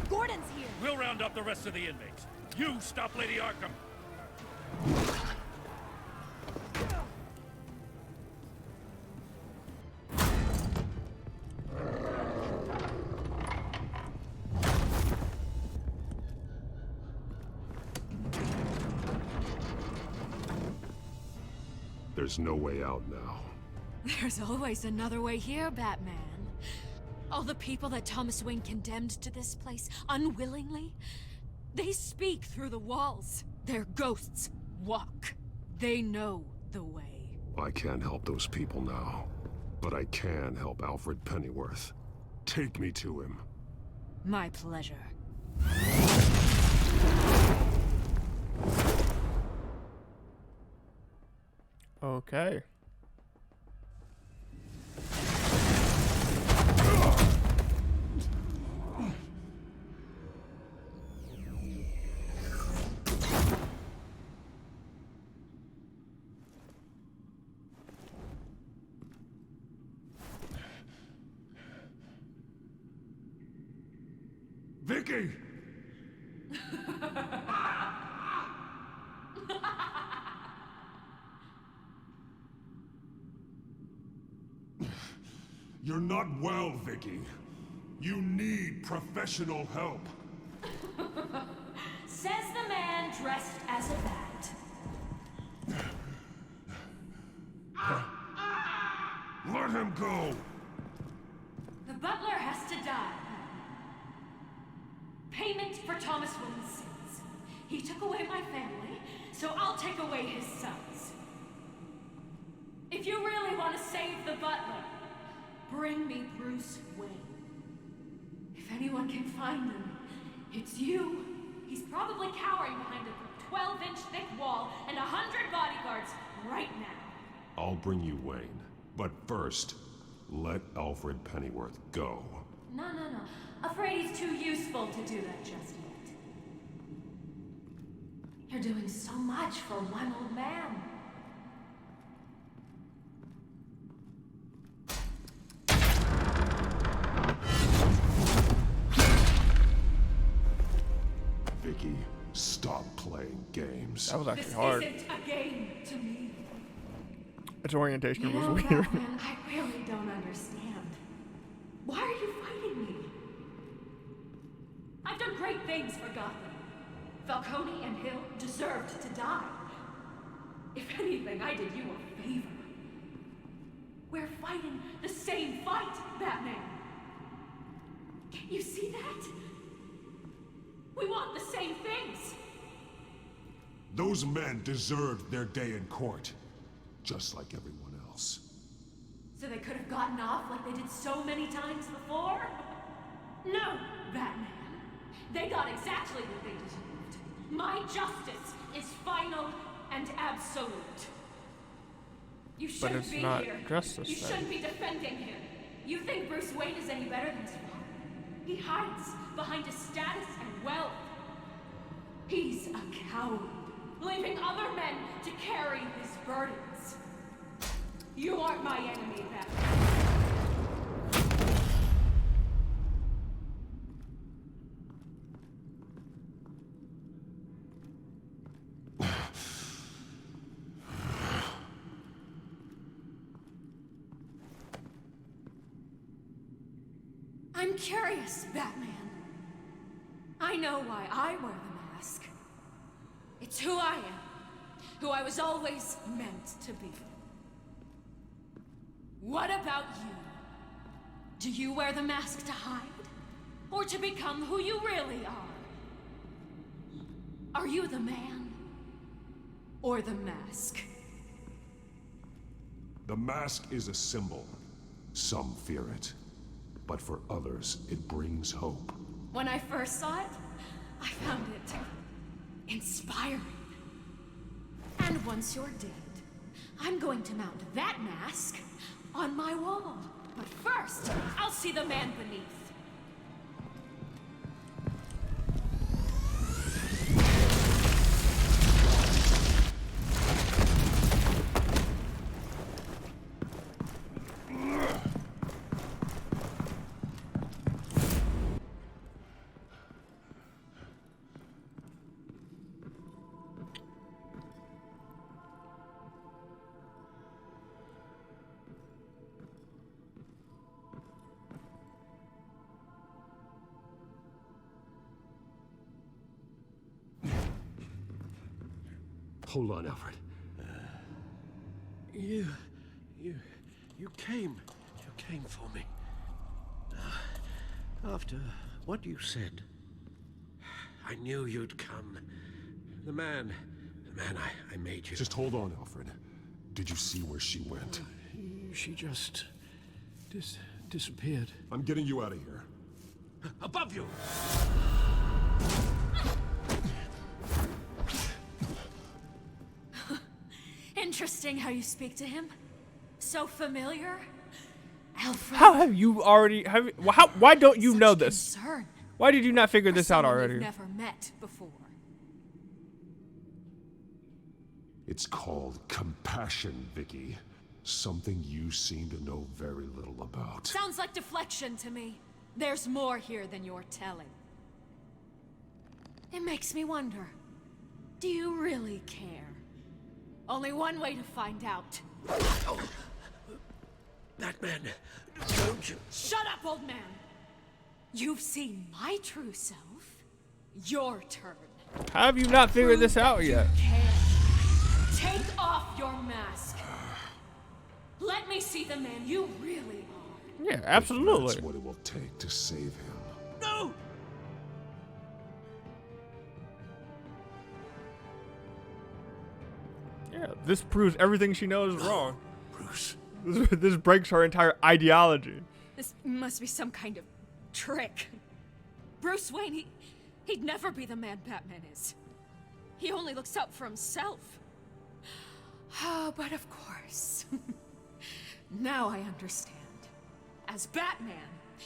Gordon's here. We'll round up the rest of the inmates. You stop Lady Arkham. There's no way out now. There's always another way here, Batman. All the people that Thomas Wayne condemned to this place unwillingly, they speak through the walls. Their ghosts walk. They know the way. I can't help those people now, but I can help Alfred Pennyworth. Take me to him. My pleasure. Okay. Vicky! You're not well, Vicky. You need professional help. Says the man dressed as a bat. Let him go! The butler has to die. Payment for Thomas Wayne's sins. He took away my family, so I'll take away his sons. If you really want to save the butler, bring me Bruce Wayne. If anyone can find him, it's you. He's probably cowering behind a 12-inch thick wall and 100 bodyguards right now. I'll bring you Wayne, But first, let Alfred Pennyworth go. No. Afraid he's too useful to do that just yet. You're doing so much for one old man. Vicky, stop playing games. That was actually This hard. isn't a game to me. Its orientation You was know, weird. Batman, I really don't understand. Why are you fighting me? I've done great things for Gotham. Falcone and Hill deserved to die. If anything, I did you a favor. We're fighting the same fight, Batman. Can't you see that? We want the same things. Those men deserved their day in court, just like everyone else. So they could have gotten off like they did so many times before? No, Batman. They got exactly what they deserved. My justice is final and absolute. You shouldn't it's be not here. justice, You then. shouldn't be defending him. You think Bruce Wayne is any better than his father? He hides behind his status and wealth. He's a coward, leaving other men to carry his burdens. You aren't my enemy, Batman. I'm curious, Batman. I know why I wear the mask. It's who I am, who I was always meant to be. What about you? Do you wear the mask to hide? Or to become who you really are? Are you the man? Or the mask? The mask is a symbol. Some fear it. But for others, it brings hope. When I first saw it, I found it inspiring. And once you're dead, I'm going to mount that mask on my wall. But first, I'll see the man beneath. Hold on, Alfred. You came for me. After what you said, I knew you'd come. The man I made you. Just hold on, Alfred. Did you see where she went? She just disappeared. I'm getting you out of here. Above you! Interesting how you speak to him. So familiar. Alfred. How have you already? Why don't you know this? Concern. Why did you not figure For this out someone already? we've never met before. It's called compassion, Vicky. Something you seem to know very little about. Sounds like deflection to me. There's more here than you're telling. It makes me wonder. Do you really care? Only one way to find out. Batman, don't you? Shut up, old man! You've seen my true self. Your turn. How have you not figured this out yet? Take off your mask. Let me see the man you really are. Yeah, absolutely. That's what it will take to save him. No! Yeah, this proves everything she knows is wrong. Bruce. This breaks her entire ideology. This must be some kind of trick. Bruce Wayne, he'd never be the man Batman is. He only looks out for himself. But of course, Now I understand. As Batman,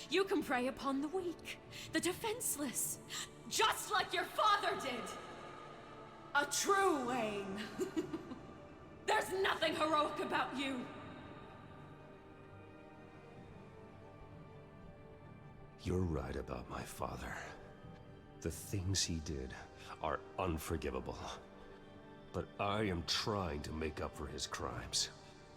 you can prey upon the weak, the defenseless, just like your father did. A true Wayne. There's nothing heroic about you. You're right about my father. The things he did are unforgivable. But I am trying to make up for his crimes.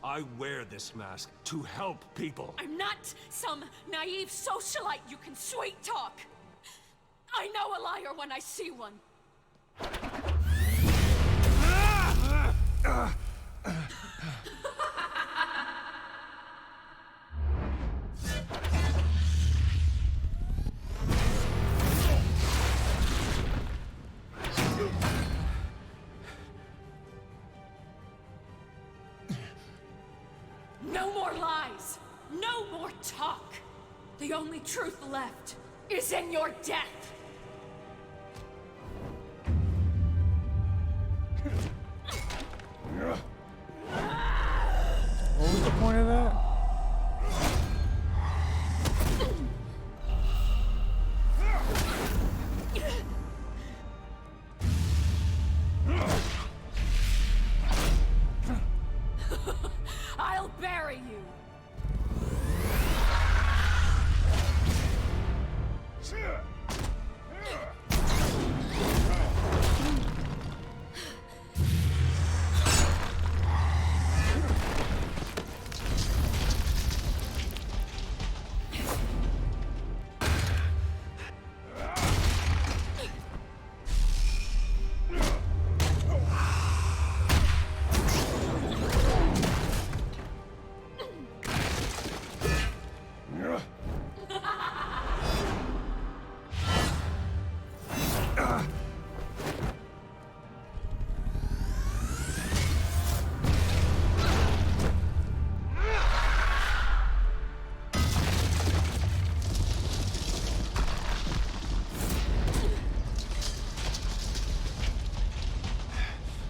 I wear this mask to help people. I'm not some naive socialite you can sweet talk. I know a liar when I see one. No more lies! No more talk! The only truth left is in your death! What was the point of that? I'll bury you!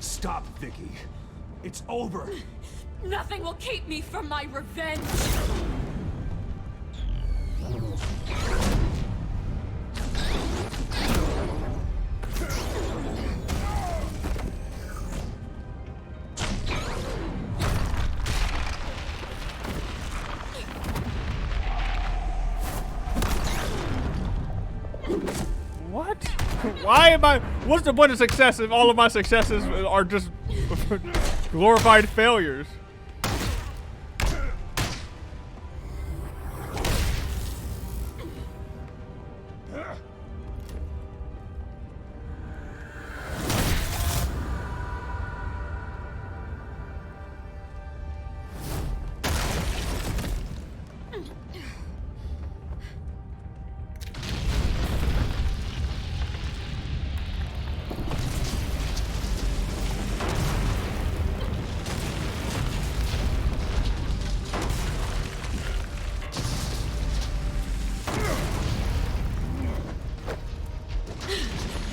Stop, Vicky. It's over. Nothing will keep me from my revenge! What? Why am I? What's the point of success if all of my successes are just glorified failures?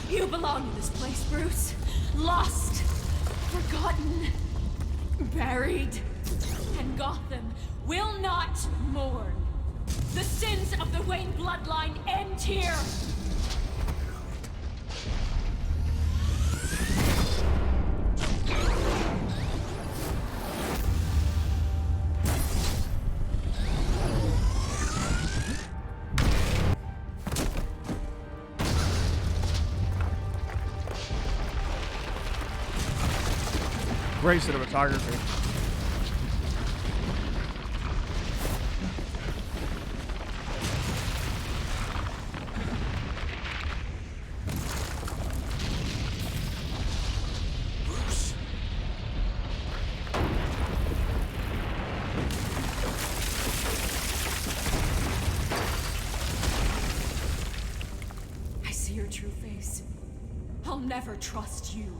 You belong in this place, Bruce. Lost, forgotten, buried. And Gotham will not mourn. The sins of the Wayne bloodline end here. Great cinematography. Bruce. I see your true face. I'll never trust you.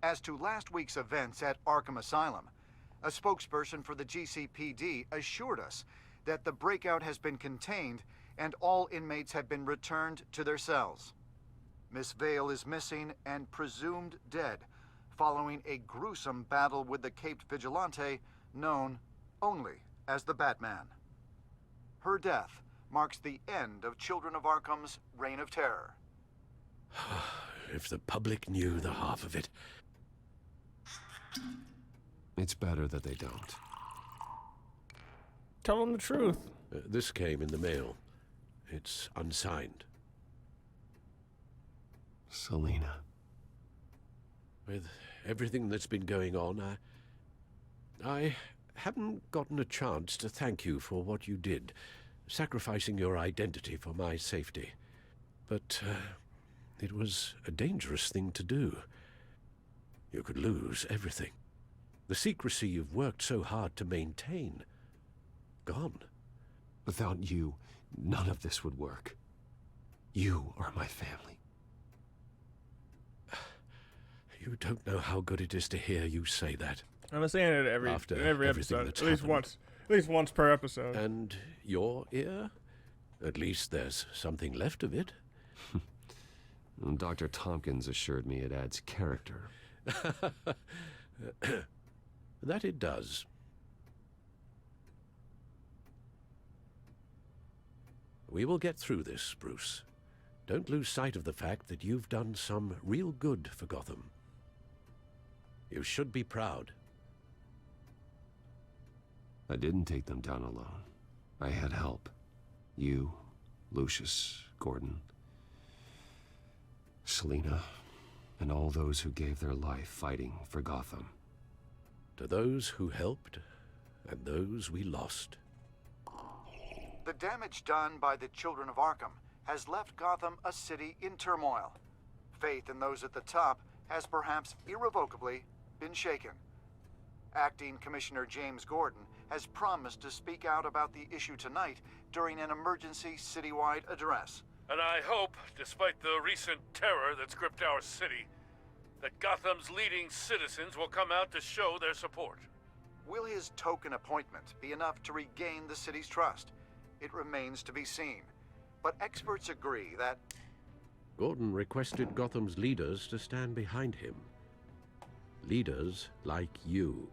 As to last week's events at Arkham Asylum, a spokesperson for the GCPD assured us that the breakout has been contained and all inmates have been returned to their cells. Miss Vale is missing and presumed dead, following a gruesome battle with the caped vigilante known only as the Batman. Her death marks the end of Children of Arkham's reign of terror. If the public knew the half of it. It's better that they don't. Tell them the truth. This came in the mail. It's unsigned. Selina. With everything that's been going on, I haven't gotten a chance to thank you for what you did, sacrificing your identity for my safety. But it was a dangerous thing to do. You could lose everything. The secrecy you've worked so hard to maintain. Gone. Without you, none of this would work. You are my family. You don't know how good it is to hear you say that. I'm saying it every episode, at least once per episode. And your ear? At least there's something left of it. Dr. Tompkins assured me it adds character. That it does. We will get through this, Bruce. Don't lose sight of the fact that you've done some real good for Gotham. You should be proud. I didn't take them down alone. I had help. You, Lucius, Gordon, Selina, and all those who gave their life fighting for Gotham. To those who helped, and those we lost. The damage done by the Children of Arkham has left Gotham a city in turmoil. Faith in those at the top has perhaps irrevocably been shaken. Acting Commissioner James Gordon has promised to speak out about the issue tonight during an emergency citywide address. And I hope, despite the recent terror that's gripped our city, that Gotham's leading citizens will come out to show their support. Will his token appointment be enough to regain the city's trust? It remains to be seen. But experts agree that Gordon requested Gotham's leaders to stand behind him. Leaders like you.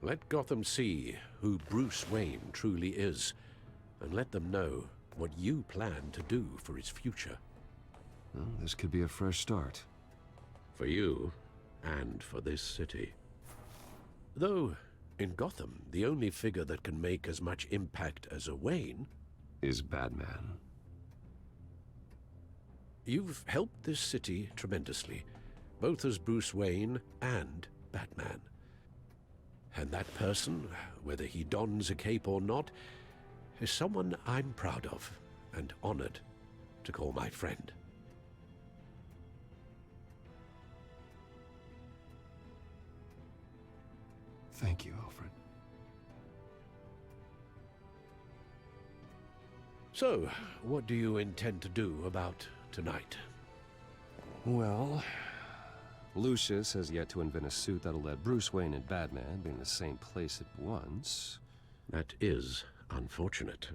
Let Gotham see who Bruce Wayne truly is, and let them know what you plan to do for its future. Well, this could be a fresh start. For you, and for this city. Though, in Gotham, the only figure that can make as much impact as a Wayne is Batman. You've helped this city tremendously, both as Bruce Wayne and Batman. And that person, whether he dons a cape or not, is someone I'm proud of and honored to call my friend. Thank you, Alfred. So, what do you intend to do about tonight? Well, Lucius has yet to invent a suit that'll let Bruce Wayne and Batman be in the same place at once. That is unfortunate.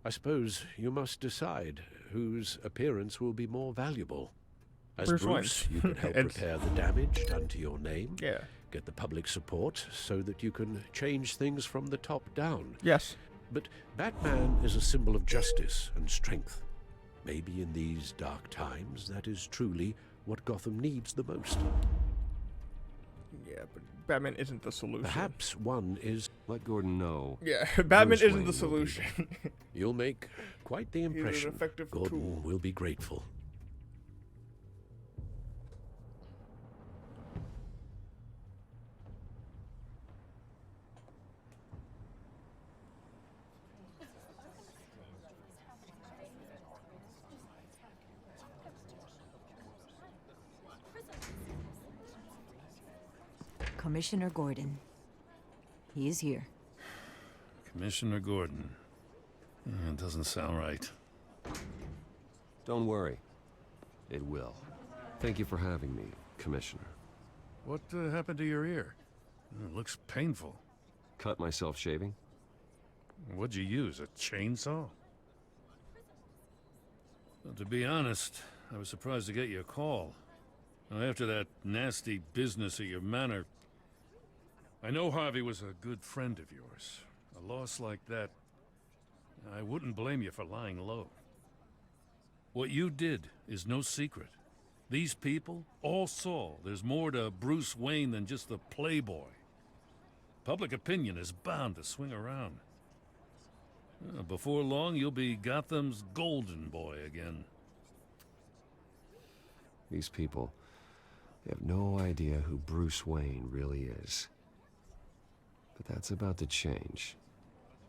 I suppose you must decide whose appearance will be more valuable. As Bruce, you can help repair the damage done to your name. Yeah. Get the public support so that you can change things from the top down. Yes. But Batman is a symbol of justice and strength. Maybe in these dark times, that is truly what Gotham needs the most. Yeah, but Batman isn't the solution. Perhaps one is... Let Gordon know. Yeah, Batman isn't the solution. You'll make quite the impression. He's an effective Gordon tool. will be grateful. Commissioner Gordon. He is here. Commissioner Gordon. It doesn't sound right. Don't worry. It will. Thank you for having me, Commissioner. What happened to your ear? It looks painful. Cut myself shaving? What'd you use, a chainsaw? Well, to be honest, I was surprised to get your call. Now, after that nasty business at your manor, I know Harvey was a good friend of yours. A loss like that, I wouldn't blame you for lying low. What you did is no secret. These people all saw there's more to Bruce Wayne than just the playboy. Public opinion is bound to swing around. Before long, you'll be Gotham's golden boy again. These people, they have no idea who Bruce Wayne really is. But that's about to change.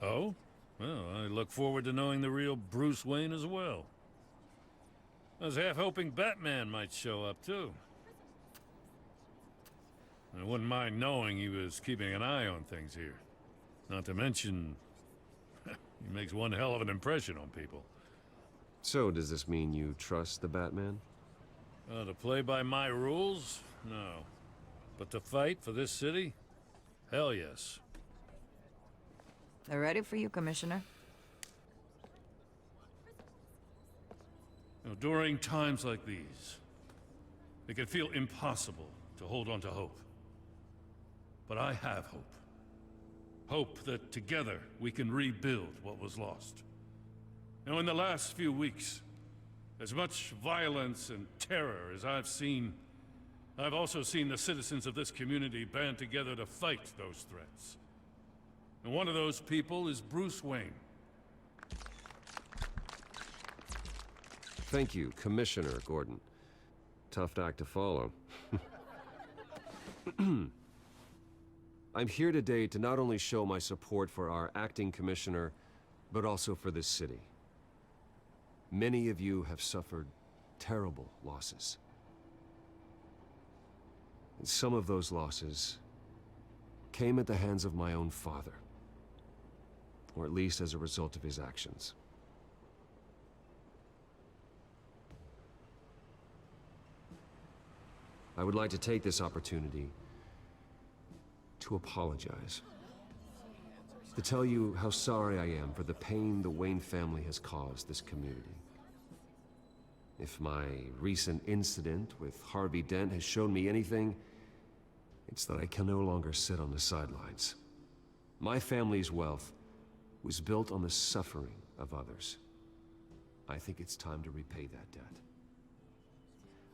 Oh? Well, I look forward to knowing the real Bruce Wayne as well. I was half hoping Batman might show up, too. I wouldn't mind knowing he was keeping an eye on things here. Not to mention, he makes one hell of an impression on people. So, does this mean you trust the Batman? To play by my rules? No. But to fight for this city? Hell yes. They're ready for you, Commissioner. During times like these, it can feel impossible to hold on to hope. But I have hope. Hope that together we can rebuild what was lost. Now, in the last few weeks, as much violence and terror as I've seen, I've also seen the citizens of this community band together to fight those threats. And one of those people is Bruce Wayne. Thank you, Commissioner Gordon. Tough act to follow. I'm here today to not only show my support for our acting commissioner, but also for this city. Many of you have suffered terrible losses. And some of those losses came at the hands of my own father, or at least as a result of his actions. I would like to take this opportunity to apologize. To tell you how sorry I am for the pain the Wayne family has caused this community. If my recent incident with Harvey Dent has shown me anything, it's that I can no longer sit on the sidelines. My family's wealth was built on the suffering of others. I think it's time to repay that debt.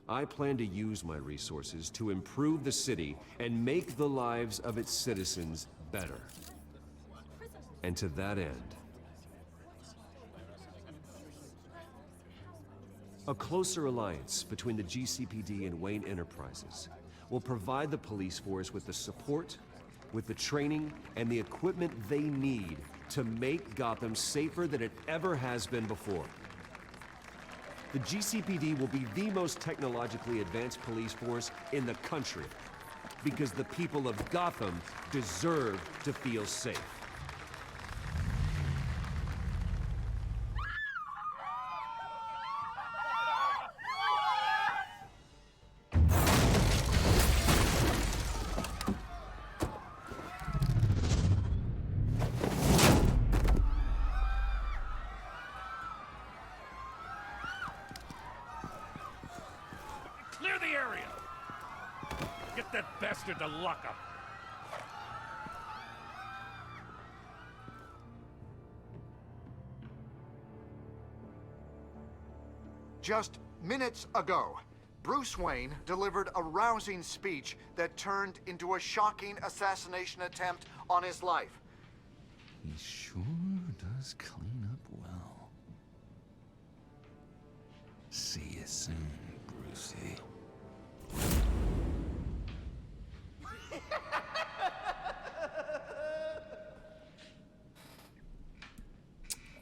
I plan to use my resources to improve the city and make the lives of its citizens better. And to that end, a closer alliance between the GCPD and Wayne Enterprises will provide the police force with the support, with the training, and the equipment they need to make Gotham safer than it ever has been before. The GCPD will be the most technologically advanced police force in the country, because the people of Gotham deserve to feel safe. Clear the area! Get that bastard to lock up! Just minutes ago, Bruce Wayne delivered a rousing speech that turned into a shocking assassination attempt on his life. He sure does clean up well. See you soon, Brucey.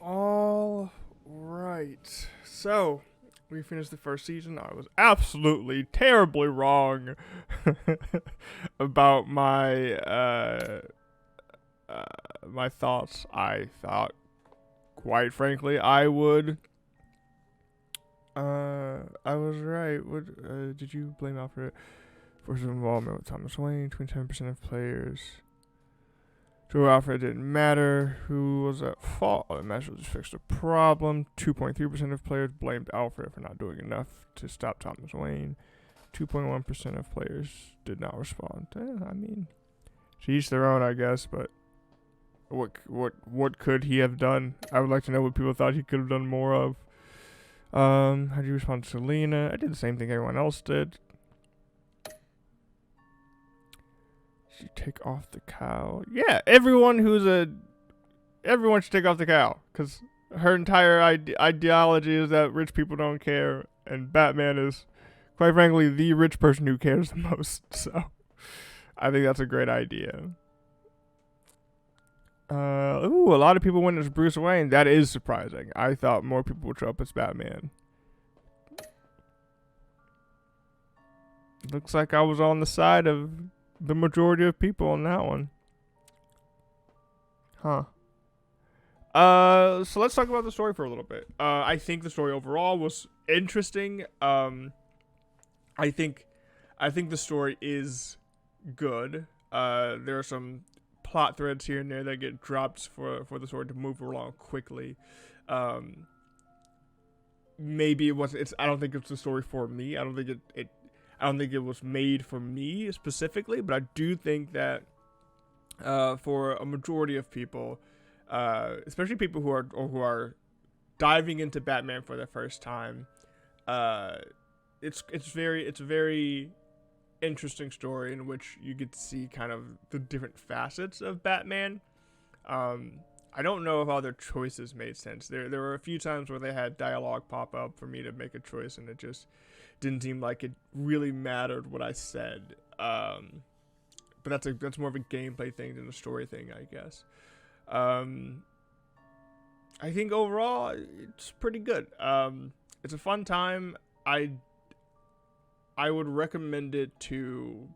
All right. So, we finished the first season. I was absolutely terribly wrong about my my thoughts. I thought, quite frankly, I would I was right. What did you blame Alfred for his involvement with Thomas Wayne? 27% of players. Joe Alfred didn't matter. Who was at fault? The match just fixed the problem. 2.3% of players blamed Alfred for not doing enough to stop Thomas Wayne. 2.1% of players did not respond. I mean, to each their own, I guess. But what could he have done? I would like to know what people thought he could have done more of. How did you respond to Selena? I did the same thing everyone else did. Should take off the cow? Yeah, everyone should take off the cow, because her entire ideology is that rich people don't care, and Batman is, quite frankly, the rich person who cares the most. So, I think that's a great idea. Ooh, a lot of people went as Bruce Wayne. That is surprising. I thought more people would show up as Batman. Looks like I was on the side of the majority of people on that one. Huh. So let's talk about the story for a little bit. I think the story overall was interesting. I think the story is good. There are some plot threads here and there that get dropped for the story to move along quickly. Maybe it wasn't. I don't think it's the story for me. I don't think it was made for me specifically, but I do think that for a majority of people, especially people who are diving into Batman for the first time, it's a very interesting story in which you get to see kind of the different facets of Batman. I don't know if all their choices made sense. There were a few times where they had dialogue pop up for me to make a choice, and it just didn't seem like it really mattered what I said. But that's more of a gameplay thing than a story thing, I guess. I think overall it's pretty good. It's a fun time. I would recommend it to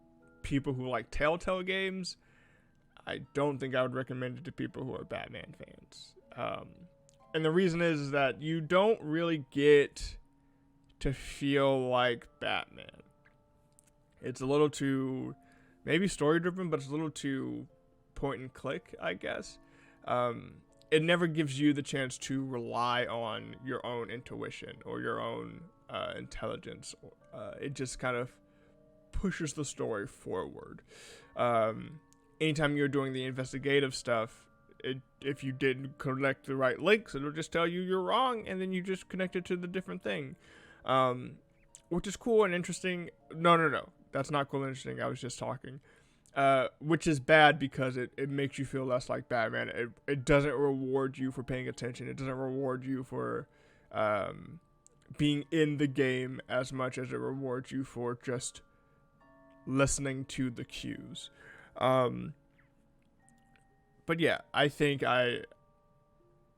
people who like Telltale games. I don't think I would recommend it to people who are Batman fans. And the reason is that you don't really get to feel like Batman. It's a little too, maybe story driven, but it's a little too point and click, I guess. It never gives you the chance to rely on your own intuition or your own intelligence. It just kind of pushes the story forward. Anytime you're doing the investigative stuff, if you didn't connect the right links, it'll just tell you you're wrong, and then you just connect it to the different thing. Which is cool and interesting. No. That's not cool and interesting. I was just talking. Which is bad because it makes you feel less like Batman. It doesn't reward you for paying attention. It doesn't reward you for being in the game as much as it rewards you for just listening to the cues. But yeah, I think I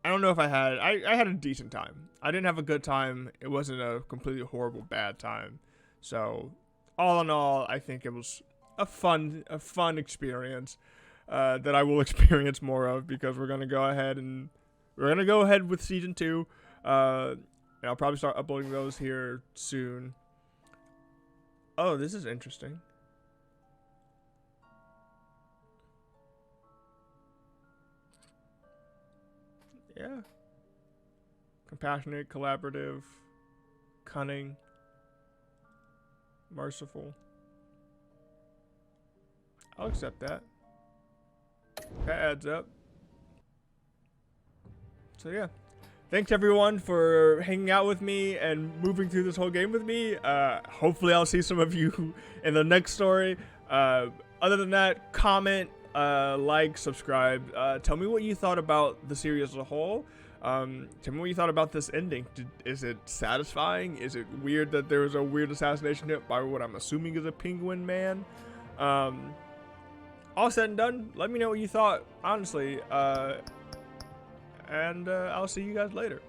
don't know if I had a decent time. I didn't have a good time. It wasn't a completely horrible bad time. So all in all, I think it was a fun experience that I will experience more of, because we're gonna go ahead with season 2. And I'll probably start uploading those here soon. Oh, this is interesting. Yeah. Compassionate, collaborative, cunning, merciful. I'll accept that. That adds up. So yeah. Thanks everyone for hanging out with me and moving through this whole game with me. Hopefully I'll see some of you in the next story. Other than that, comment, like, subscribe. Tell me what you thought about the series as a whole. Tell me what you thought about this ending. Is it satisfying? Is it weird that there was a weird assassination hit by what I'm assuming is a penguin man? All said and done, let me know what you thought, honestly. And I'll see you guys later.